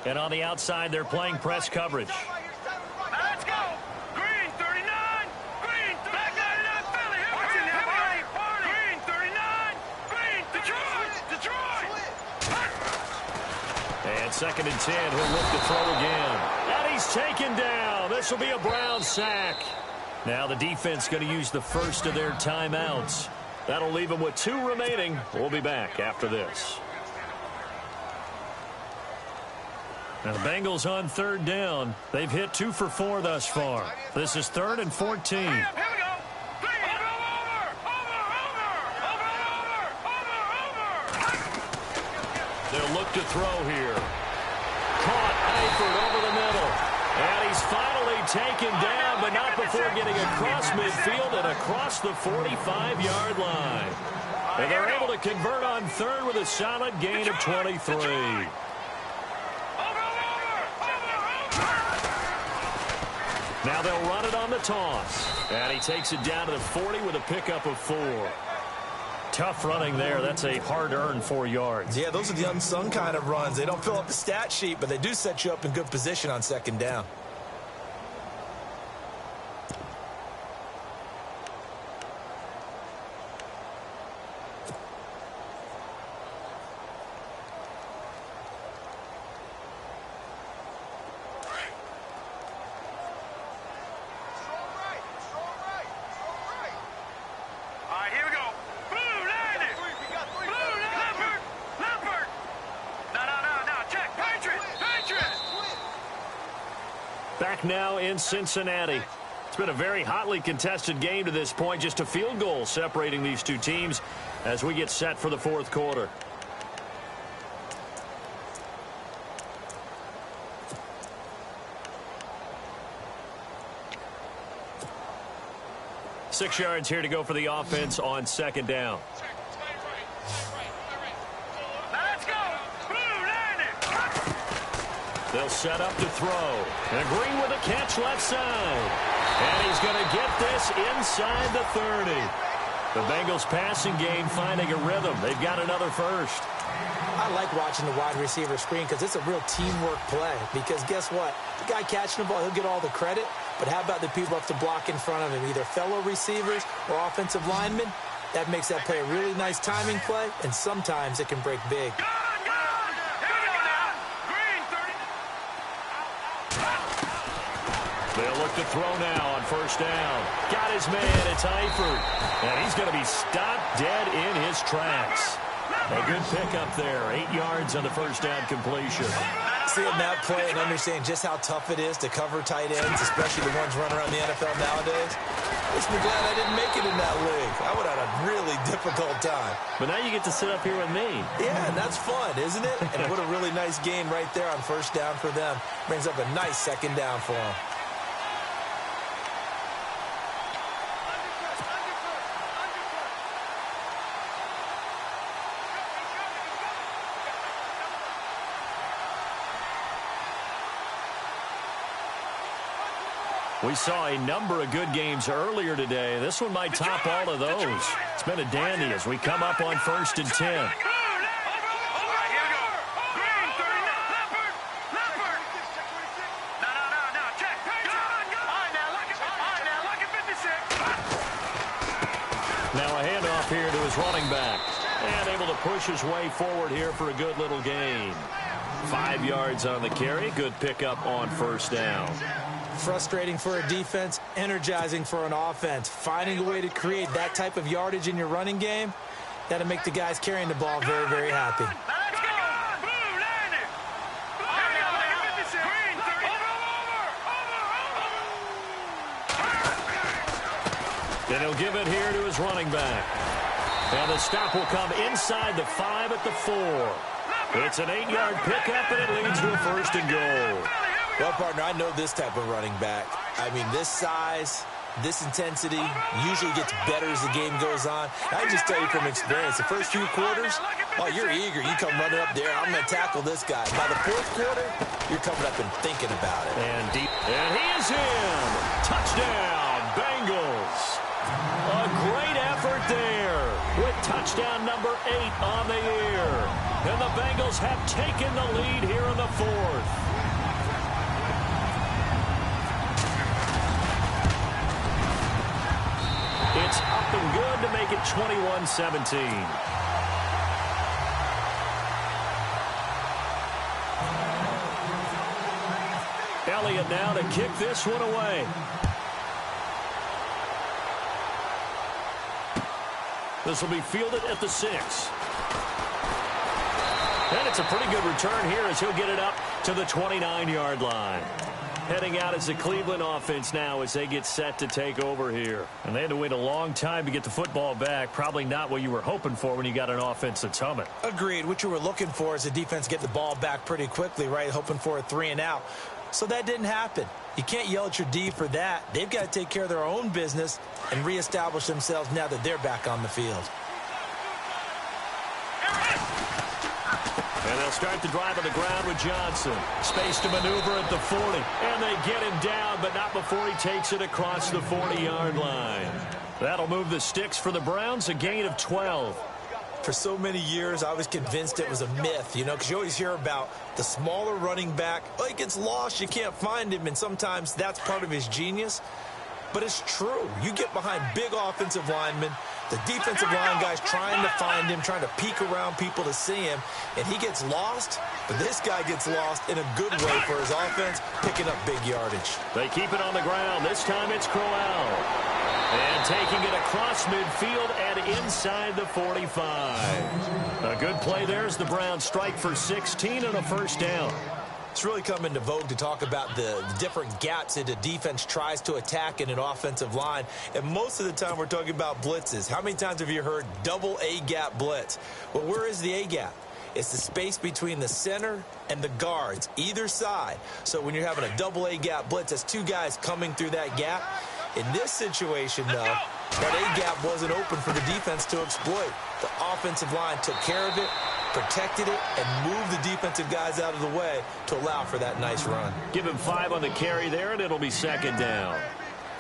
And on the outside, they're playing press coverage. Let's go. Green 39. Green back 99 Philly. Here we go. Green 39. Green Detroit. And 2nd and 10. He'll look to throw again. And he's taken down. This will be a Brown sack. Now the defense going to use the first of their timeouts. That'll leave them with 2 remaining. We'll be back after this. Now the Bengals on 3rd down. They've hit 2 for 4 thus far. This is 3rd and 14. Here we go. They'll look to throw here. Caught Eifert over the middle. And he's finally taken down, but not before getting across midfield and across the 45-yard line. And they're able to convert on 3rd with a solid gain of 23. Now they'll run it on the toss. And he takes it down to the 40 with a pickup of 4. Tough running there. That's a hard-earned 4 yards. Yeah, those are the unsung kind of runs. They don't fill up the stat sheet, but they do set you up in good position on 2nd down. Back now in Cincinnati. It's been a very hotly contested game to this point. Just a field goal separating these two teams as we get set for the 4th quarter. Six yards here to go for the offense on 2nd down. They'll set up to throw. And Green with a catch left side. And he's going to get this inside the 30. The Bengals passing game finding a rhythm. They've got another first. I like watching the wide receiver screen because it's a real teamwork play. Because guess what? The guy catching the ball, he'll get all the credit. But how about the people have to block in front of him, either fellow receivers or offensive linemen? That makes that play a really nice timing play, and sometimes it can break big. They'll look to throw now on first down. Got his man, it's Eifert. And he's going to be stopped dead in his tracks. A good pickup there, 8 yards on the first down completion. Seeing that play and understanding just how tough it is to cover tight ends, especially the ones running around the NFL nowadays, makes me glad I didn't make it in that league. I would have had a really difficult time. But now you get to sit up here with me. Yeah, and that's fun, isn't it? And what a really nice gain right there on first down for them. Brings up a nice second down for them. We saw a number of good games earlier today. This one might top all of those. It's been a dandy as we come up on 1st and 10. Now a handoff here to his running back. And able to push his way forward here for a good little gain. 5 yards on the carry. Good pickup on first down. Frustrating for a defense, energizing for an offense. Finding a way to create that type of yardage in your running game, that'll make the guys carrying the ball very, very happy. Then he'll give it here to his running back. And the stop will come inside the 5 at the 4. It's an 8-yard pickup, and it leads to a 1st and goal. Well, partner, I know this type of running back. I mean, this size, this intensity usually gets better as the game goes on. I can just tell you from experience, the first few quarters, oh, you're eager. You come running up there, I'm going to tackle this guy. By the 4th quarter, you're coming up and thinking about it. And deep, and he is in. Touchdown, Bengals. A great effort there with touchdown number 8 on the year. And the Bengals have taken the lead here in the 4th. It's up and good to make it 21-17. Elliott now to kick this one away. This will be fielded at the 6. And it's a pretty good return here as he'll get it up to the 29-yard line. Heading out as the Cleveland offense now as they get set to take over here. And they had to wait a long time to get the football back. Probably not what you were hoping for when you got an offense that's humming. Agreed. What you were looking for is the defense get the ball back pretty quickly, right? Hoping for a 3 and out. So that didn't happen. You can't yell at your D for that. They've got to take care of their own business and reestablish themselves now that they're back on the field. And they'll start the drive on the ground with Johnson. Space to maneuver at the 40. And they get him down, but not before he takes it across the 40-yard line. That'll move the sticks for the Browns, a gain of 12. For so many years, I was convinced it was a myth, you know, because you always hear about the smaller running back. Oh, he gets lost, you can't find him, and sometimes that's part of his genius. But it's true. You get behind big offensive linemen, the defensive line guys trying to find him, trying to peek around people to see him, and he gets lost. But this guy gets lost in a good way for his offense, picking up big yardage. They keep it on the ground. This time it's Crowell. And taking it across midfield and inside the 45. A good play there as the Browns strike for 16 and a first down. It's really come into vogue to talk about the different gaps that a defense tries to attack in an offensive line. And most of the time we're talking about blitzes. How many times have you heard double A-gap blitz? Well, where is the A-gap? It's the space between the center and the guards, either side. So when you're having a double A-gap blitz, that's 2 guys coming through that gap. In this situation, though, that A-gap wasn't open for the defense to exploit. The offensive line took care of it, protected it, and moved the defensive guys out of the way to allow for that nice run. Give him 5 on the carry there, and it'll be second down.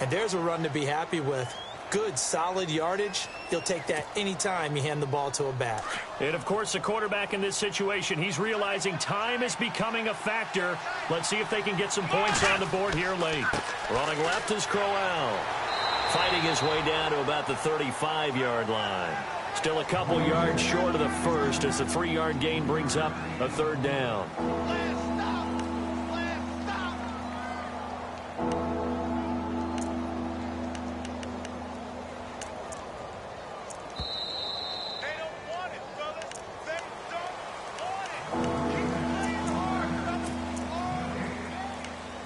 And there's a run to be happy with. good, solid yardage, he'll take that anytime you hand the ball to a back. And, of course, the quarterback in this situation, he's realizing time is becoming a factor. Let's see if they can get some points on the board here late. Running left is Crowell. Fighting his way down to about the 35-yard line. Still a couple yards short of the first as the 3-yard gain brings up a third down.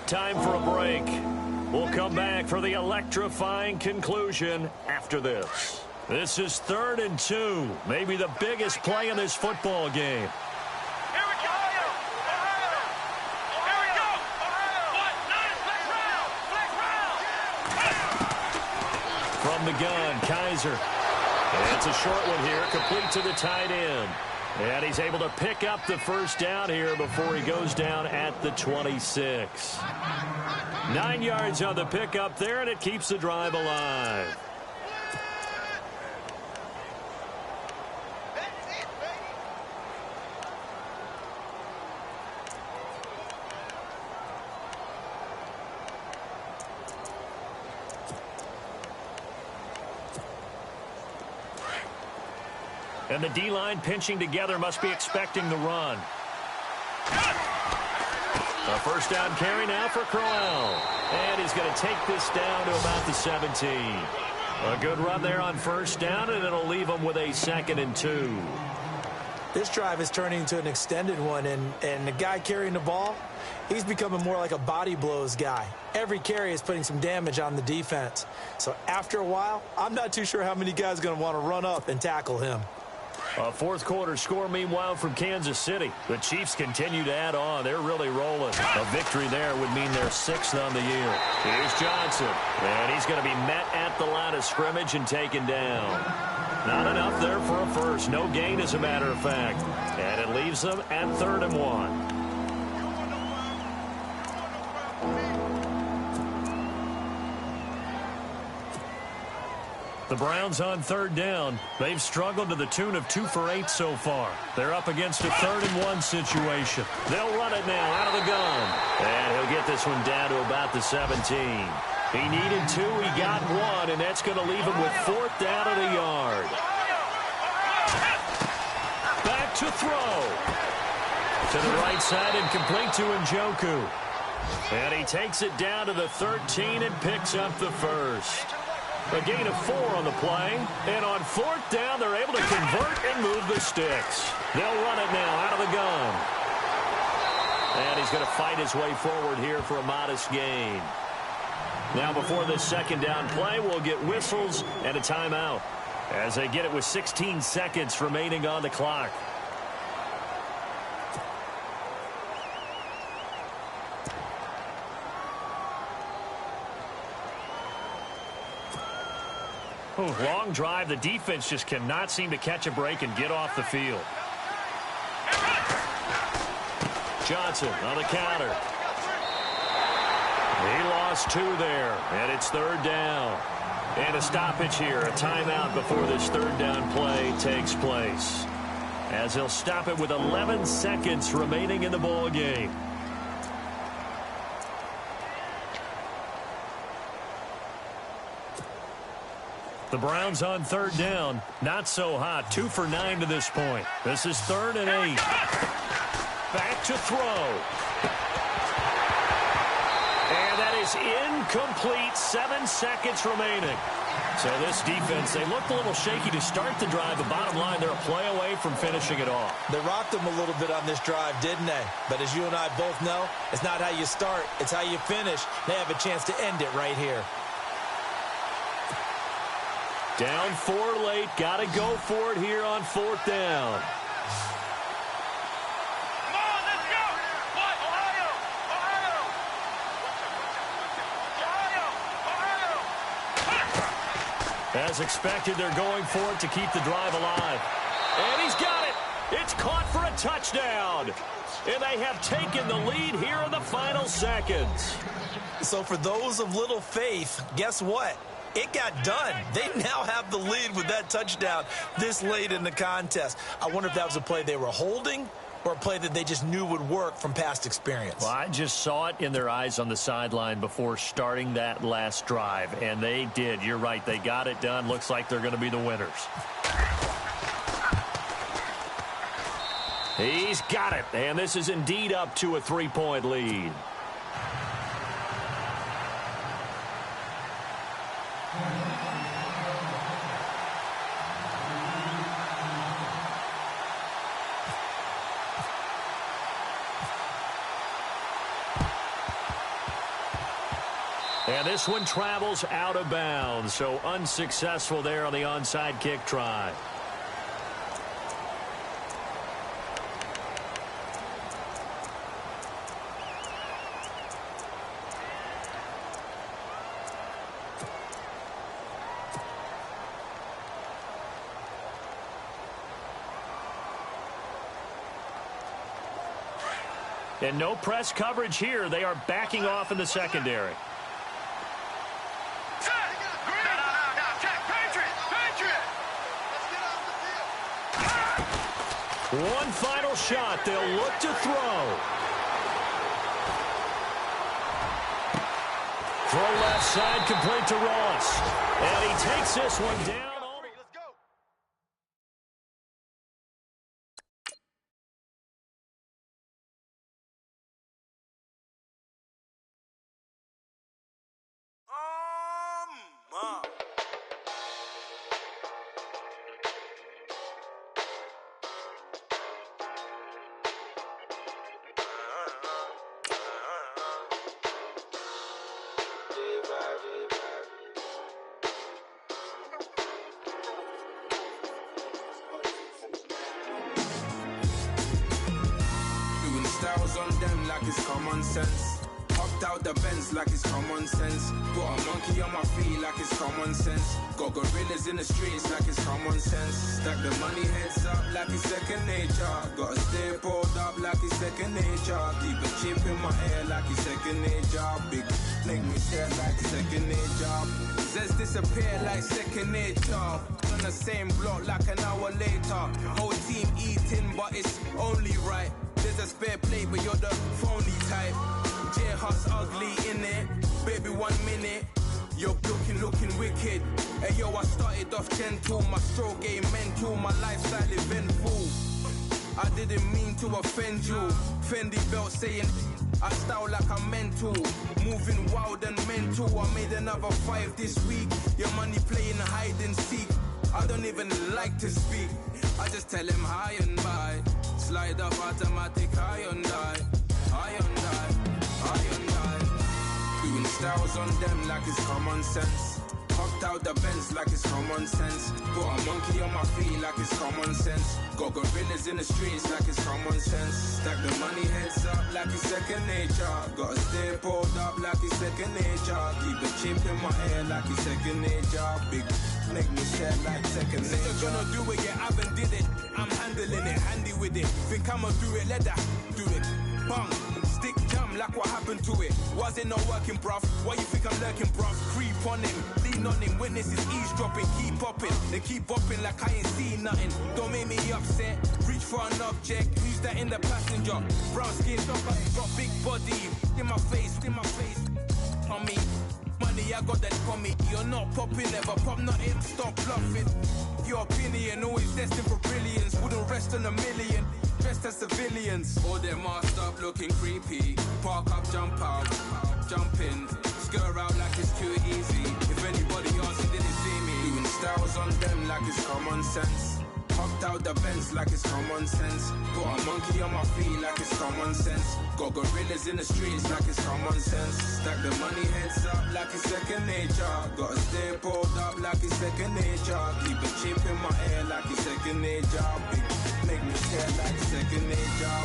Time for a break. We'll come back for the electrifying conclusion after this. This is 3rd and 2, maybe the biggest play in this football game. Here we go! Here we go! What? Nine, flex round! From the gun, Kaiser. And it's a short one here, complete to the tight end. And he's able to pick up the first down here before he goes down at the 26. 9 yards on the pickup there, and it keeps the drive alive. And the D-line pinching together, must be expecting the run. A first down carry now for Crowell. And he's going to take this down to about the 17. A good run there on first down, and it'll leave him with a 2nd and 2. This drive is turning into an extended one, and the guy carrying the ball, he's becoming more like a body blows guy. Every carry is putting some damage on the defense. So after a while, I'm not too sure how many guys are going to want to run up and tackle him. A fourth-quarter score, meanwhile, from Kansas City. The Chiefs continue to add on. They're really rolling. A victory there would mean they're 6th on the year. Here's Johnson. And he's going to be met at the line of scrimmage and taken down. Not enough there for a first. No gain, as a matter of fact. And it leaves them at 3rd and 1. The Browns on 3rd down. They've struggled to the tune of 2 for 8 so far. They're up against a 3rd and 1 situation. They'll run it now out of the gun. And he'll get this one down to about the 17. He needed 2. He got 1. And that's going to leave him with 4th down at a yard. Back to throw. To the right side and complete to Njoku. And he takes it down to the 13 and picks up the first. A gain of 4 on the play, and on 4th down, they're able to convert and move the sticks. They'll run it now out of the gun. And he's going to fight his way forward here for a modest gain. Now before this 2nd down play, we'll get whistles and a timeout as they get it with 16 seconds remaining on the clock. Long drive. The defense just cannot seem to catch a break and get off the field. Johnson on the counter. He lost 2 there, and it's 3rd down. And a stoppage here, a timeout before this 3rd down play takes place. As he'll stop it with 11 seconds remaining in the ball game. The Browns on 3rd down. Not so hot. 2 for 9 to this point. This is 3rd and 8. Back to throw. And that is incomplete. 7 seconds remaining. So this defense, they looked a little shaky to start the drive. The bottom line, they're a play away from finishing it off. They rocked them a little bit on this drive, didn't they? But as you and I both know, it's not how you start. It's how you finish. They have a chance to end it right here. Down 4 late. Got to go for it here on 4th down. Come on, let's go! What? Ohio! As expected, they're going for it to keep the drive alive. And he's got it. It's caught for a touchdown. And they have taken the lead here in the final seconds. So for those of little faith, guess what? it got done. They now have the lead with that touchdown this late in the contest. I wonder if that was a play they were holding or a play that they just knew would work from past experience. Well, I just saw it in their eyes on the sideline before starting that last drive, and they did. You're right. They got it done. Looks like they're going to be the winners. He's got it, and this is indeed up to a 3-point lead. And this one travels out of bounds, so unsuccessful there on the onside kick try. And no press coverage here. They are backing off in the secondary. One final shot. They'll look to throw. Throw left side, complete to Ross. And he takes this one down. Styles on them like it's common sense. Hopped out the Benz like it's common sense. Got a monkey on my feet like it's common sense. Got gorillas in the streets like it's common sense. Stack the money heads up like it's second nature. Gotta stay pulled up like it's second nature. Keep a chip in my ear like it's second nature. Big make me stare like second nature. Says disappear like second nature. On the same block like an hour later. Whole team eating but it's only right. There's a spare plate, but you're the phony type. J-Hut's ugly, innit? Baby, 1 minute. You're looking wicked. Hey, yo, I started off gentle. My stroke game mental. My lifestyle eventful. I didn't mean to offend you. Fendi belt saying I style like I'm mental. Moving wild and mental. I made another 5 this week. Your money playing hide and seek. I don't even like to speak. I just tell him hi and bye. Slide up automatic, high and die. High and die, high and die. Doing styles on them like it's common sense. Hopped out the Benz like it's common sense. Got a monkey on my feet like it's common sense. Got gorillas in the streets like it's common sense. Stack the money heads up like it's second nature. Gotta stay pulled up like it's second nature. Keep the chip in my ear like it's second nature. Big make me stare like second nature. Said you're gonna do it, yeah, I haven't did it. I'm handling it, handy with it. Think I'ma do it, let that do it. Bang, stick jam like what happened to it. Was it not working, bruv? Why you think I'm lurking, bruv? Creep on him, lean on him. Witnesses eavesdropping, keep popping. They keep bopping like I ain't seen nothing. Don't make me upset. Reach for an object. Who's that in the passenger? Brown skin, got big body. In my face, on me. Money, I got that for me. You're not popping, never pop nothing. Stop bluffing. Your opinion always destined for brilliance. Wouldn't rest on a million. Dressed as civilians. All them masked up looking creepy. Park up, jump out, jump in. Skirt out like it's too easy. If anybody else didn't see me. Doing styles on them like it's common sense. Hopped out the Benz like it's common sense. Got a monkey on my feet like it's common sense. Got gorillas in the streets like it's common sense. Stack the money heads up like it's second nature. Gotta stay pulled up like it's second nature. Keep a chip in my ear like it's second nature. Big make me stare like second nature.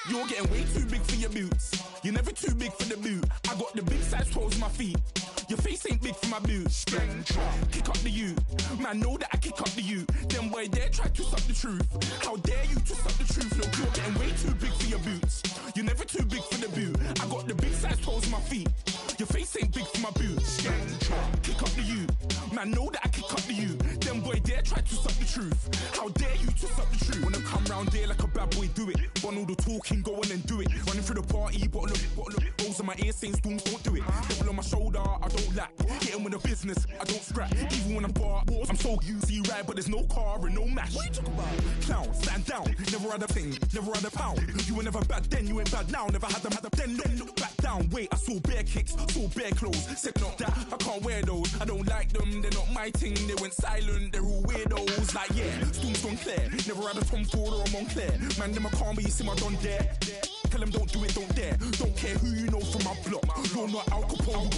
You're getting way too big for your boots. You're never too big for the boot. I got the big size toes on my feet. Your face ain't big for my boots. Kick up the you. Man, know that I kick up the you. Them boy there try to suck the truth. How dare you to suck the truth? Look, you're getting way too big for your boots. You're never too big for the boot. I got the big size toes on my feet. Your face ain't big for my boots. Kick up the you. Man, know that I kick up the you. Them boy there try to suck the truth. How dare you to suck the truth? Wanna come round there like a bad boy, do it. Want all the talking, go on and do it. Running through the party, bottle up. Rolls on my ear saying storms, don't do it. Double on my shoulder, I don't lack. Getting with the business, I don't scrap. Even when I'm bar, I'm so used to you ride, but there's no car and no match. What you talking about? Clown, stand down. Never had a thing, never had a pound. You were never bad then, you ain't bad now. Never had them, then look back down. Wait, I saw bare kicks, saw bare clothes. Said not that, I can't wear those. I don't like them, they're not my thing. They went silent, they're all weirdos. Like yeah, storms gone clear. Never had a Tom Ford or a Montclair. Man, them I can't, but you see my done there. Tell them don't do it, don't dare. Don't care who you know from my block. You're not Al Capone,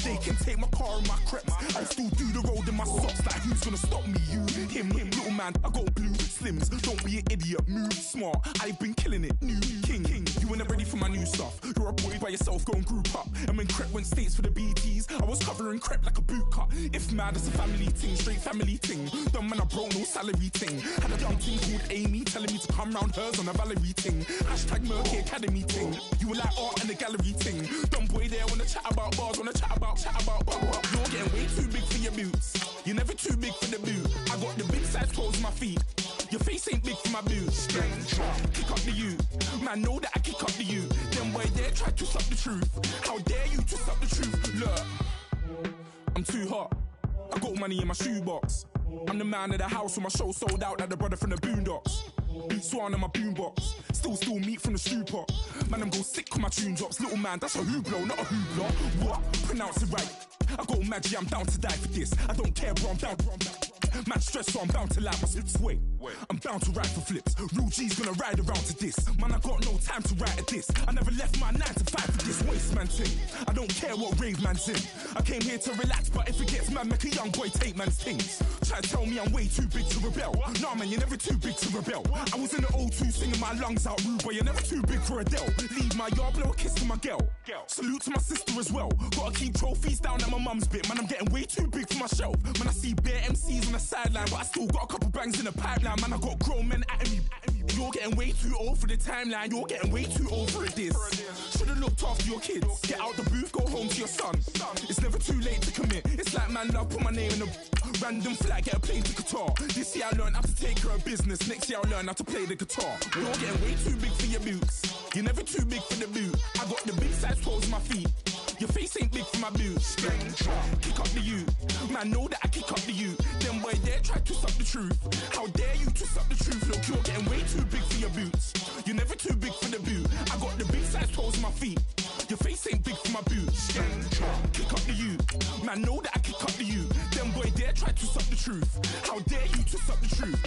they can take my car and my creps. I still do the road in my socks. Like who's gonna stop me? You, him, little man. I got blue slims. Don't be an idiot, move smart. I've been killing it, new king. You ain't ready for my new stuff. You're a boy by yourself, go and group up. And when Crep went states for the BTs, I was covering Crep like a boot cut. If mad, it's a family thing, straight family thing. Dumb man, I broke no salary thing. Had a young thing called Amy telling me to come round hers on a Valerie thing. Hashtag Murky Academy thing. You were like art and the gallery thing. Dumb boy there wanna chat about bars, wanna chat about. You're getting way too big for your boots. You're never too big for the boot. I got the big size toes on my feet. Your face ain't big for my boots. Kick up the you. Man, know that I kick up the you. Them boy there try to suck the truth. How dare you to suck the truth? Look, I'm too hot. I got money in my shoebox. I'm the man of the house when my show sold out like the brother from the Boondocks. Beat Swan in my boombox. Still meat from the stew pot. Man, I'm go sick when my tune drops. Little man, that's a hooplo, not a hoopla. What? Pronounce it right. I go Maggie, I'm down to die for this. I don't care, bro, I'm down. Man stressed, so I'm bound to like my slips. Wait, I'm bound to ride for flips. Real G's gonna ride around to this. Man, I got no time to write at this. I never left my 9 to 5 for this waste man thing. I don't care what rave man's in. I came here to relax, but if it gets mad, make a young boy take man's things. Try to tell me I'm way too big to rebel. Nah, man, you're never too big to rebel. I was in the O2 singing my lungs out rude, but you're never too big for Adele. Leave my yard, blow a kiss to my girl. Salute to my sister as well. Gotta keep trophies down at my mum's bit. Man, I'm getting way too big for my shelf. Man, I see bare MCs on the sideline, but I still got a couple bangs in the pipeline. Man, I got grown men at me. You're getting way too old for the timeline. You're getting way too old for this. Should've looked after your kids. Get out the booth, go home to your son. It's never too late to commit. It's like, man, I'll put my name in a random flag, get a plane to Qatar. This year I learned how to take care of business. Next year I'll learn how to play the guitar. You're getting way too big for your boots. You're never too big for the boot. I got the big size toes on my feet. Your face ain't big for my boots. Kick up the you. Man, know that I kick up the you. Them boy there try to suck the truth. How dare you to suck the truth? Look, you're getting way too big for your boots. You're never too big for the boot. I got the big size toes on my feet. Your face ain't big for my boots. Kick up the you. Man, know that I kick up the you. Them boy there try to suck the truth. How dare you to suck the truth?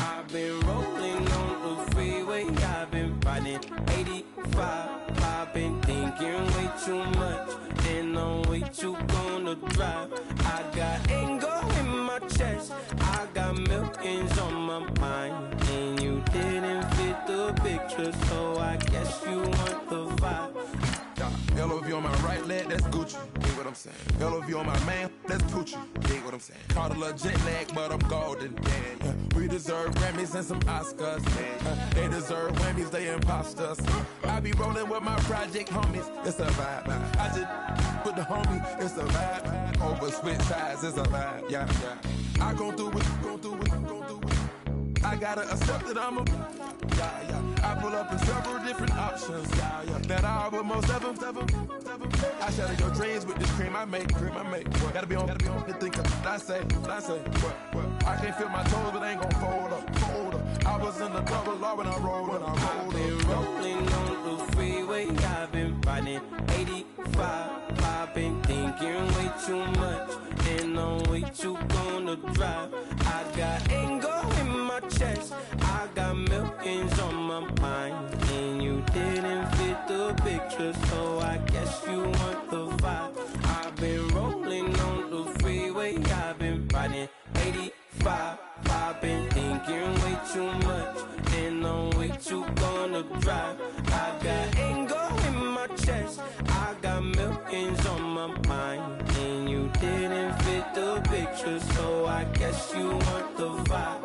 I've been rolling on the freeway, I've been riding 85. I've been thinking way too much, and I'm way too gonna drive. I got anger in my chest, I got millions on my mind, and you didn't fit the picture, so I guess you want the vibe. LOV on my right leg, that's Gucci. Dig what I'm saying? LOV on my man, that's Gucci. Dig what I'm saying? Caught a little jet lag, but I'm golden. Yeah. We deserve Grammys and some Oscars. They deserve Whammies, they imposters. I be rolling with my project homies, it's a vibe. I just put the homie, it's a vibe. Over switch sides, it's a vibe. Yeah. I gon' do it, gon' do it, gon' do it. I gotta accept that I'm a I pull up in several different options, that I will most ever. I shatter your dreams with this cream I make. What? Gotta be on the thinker. I say, what? I can't feel my toes, but ain't gon' fold up. I was in the double law when I rolled up. I've been rolling on the freeway, I've been riding 85. I've been thinking way too much, and I'm way too gonna drive. I got anger in my chest, I got millions on my mind, and you didn't fit the picture, so I guess you want the vibe. I've been rolling on the freeway, I've been riding 85. I've been thinking way too much, and I'm way too gonna drive. I got anger in my chest, I got millions on my mind, and you didn't fit the picture, so I guess you want the vibe.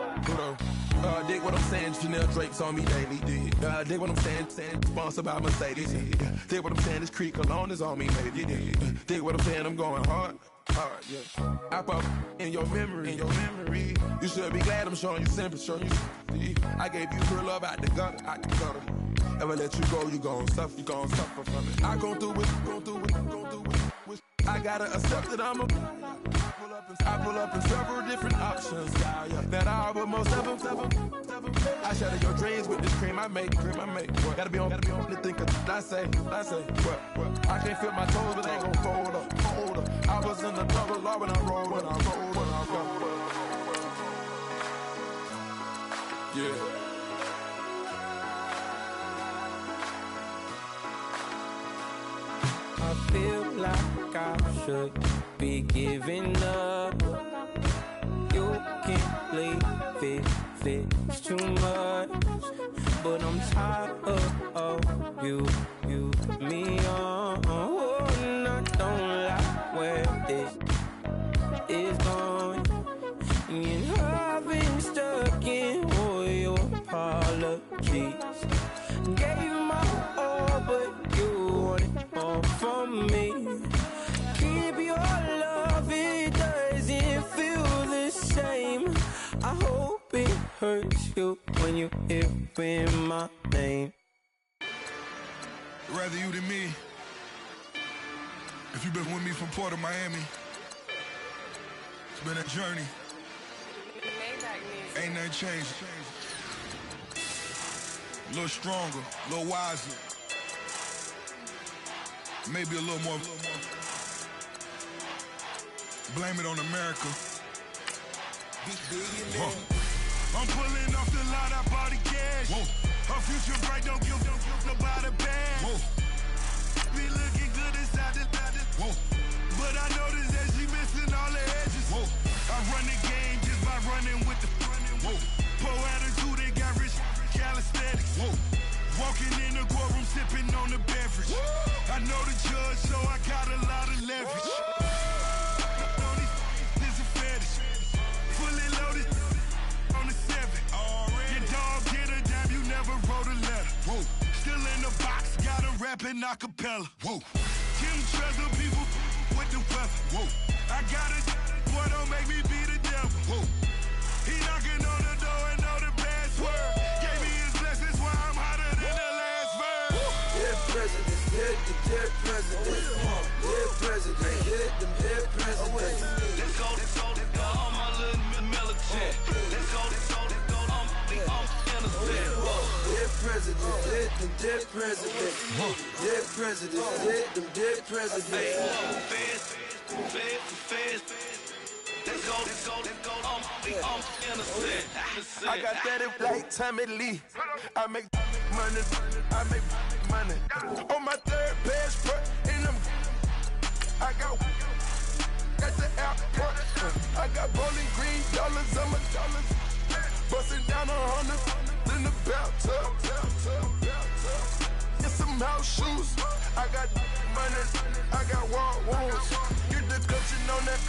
Dig what I'm saying, Chanel drapes on me daily. Dig what I'm saying, sponsored by Mercedes. Dig what I'm saying, this Creek Cologne is on me, maybe. Dig what I'm saying, I'm going hard, yeah. I pop in your memory. You should be glad I'm showing you sympathy. I gave you real love out the gutter. Ever let you go, you gon' suffer from it. I gon' do it. I gotta accept that I'm a I pull up in several different options, that I will most ever. I shatter your dreams with this cream I make. What? Gotta be on the thinker. I say, what? I can't feel my toes, but ain't gon' fold up. I was in the double law when I rolled up. Yeah. I feel like I should be giving up. You can't leave it's too much, but I'm tired of you, me on. And I don't like where this is going. And I've been stuck in all your apologies. Gave my all, but you want it all from me. Keep your love, it doesn't feel the same. I hope it hurts you when you hear my name. Rather you than me. If you've been with me from Port of Miami, it's been a journey. Ain't nothing changed. A little stronger, a little wiser. Maybe a little more. Blame it on America. I'm pulling off the lot, I bought the cash. Whoa. Her future bright, don't give nobody bad. Whoa. Be looking good inside the whoa. But I noticed that she missing all the edges. Whoa. I run the game just by running with the whoa. Poor attitude, they got rich calisthenics. Whoa. Walking in the courtroom, sipping on the beverage. Whoa. I know the judge, so I got a lot of leverage. This a fetish. Fully loaded on the 7. Your dog get a dime, you never wrote a letter. Whoa. Still in the box, got him rapping acapella. Whoa. Kim Treasure people with the weather. Whoa. I got it, boy, don't make me be the devil. Whoa. He knocking on the door and know the password. Gave me his blessings while I'm hotter than the last verse. Dear president, dear president, dear president, dear president. Let's go, all my little militant. Let's go, I'm innocent. Dear president, dear president, dear president, dear president. Feds. Let's go, I'm innocent. I got that in like Tommy Lee. I make money. On my third passport, and I got the airport. I got bowling green dollars on my dollars. Busting down 100 in the bathtub. Get some house shoes. I got money. I got wall wounds. Get the cushion on that.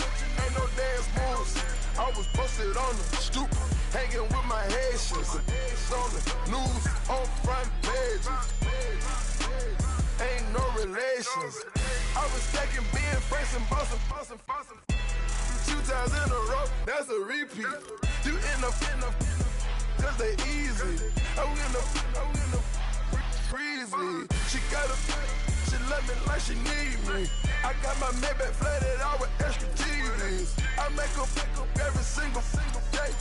Ain't no dance moves. I was posted on the stoop, hanging with my Haitians. On the news, on front pages. Ain't no relations. I was stacking being friends and bossing. 2 times in a row, that's a repeat. You end up cause they easy. I'm in the breezy. She got a, she love me like she need me. I got my Maybach flooded out with extra TVs. I make her every single day.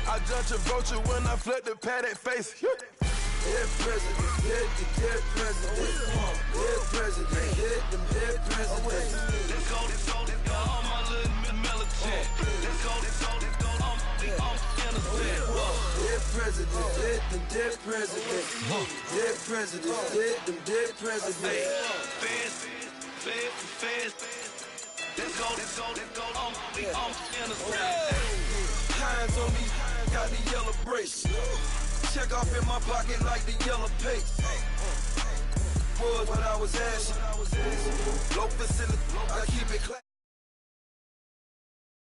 I judge a vulture when I flip the Paddock face. Dead president, dead president, dead president, dead president. Let's go, all my little militant. Let's go, I'm innocent. Dead president, dead president, dead president, dead president. Feds. Let's go, I'm innocent. Hands on me, got the yellow brace. Check off in my pocket like the yellow paste. Was when I was ashy. Low facility, I keep it clean.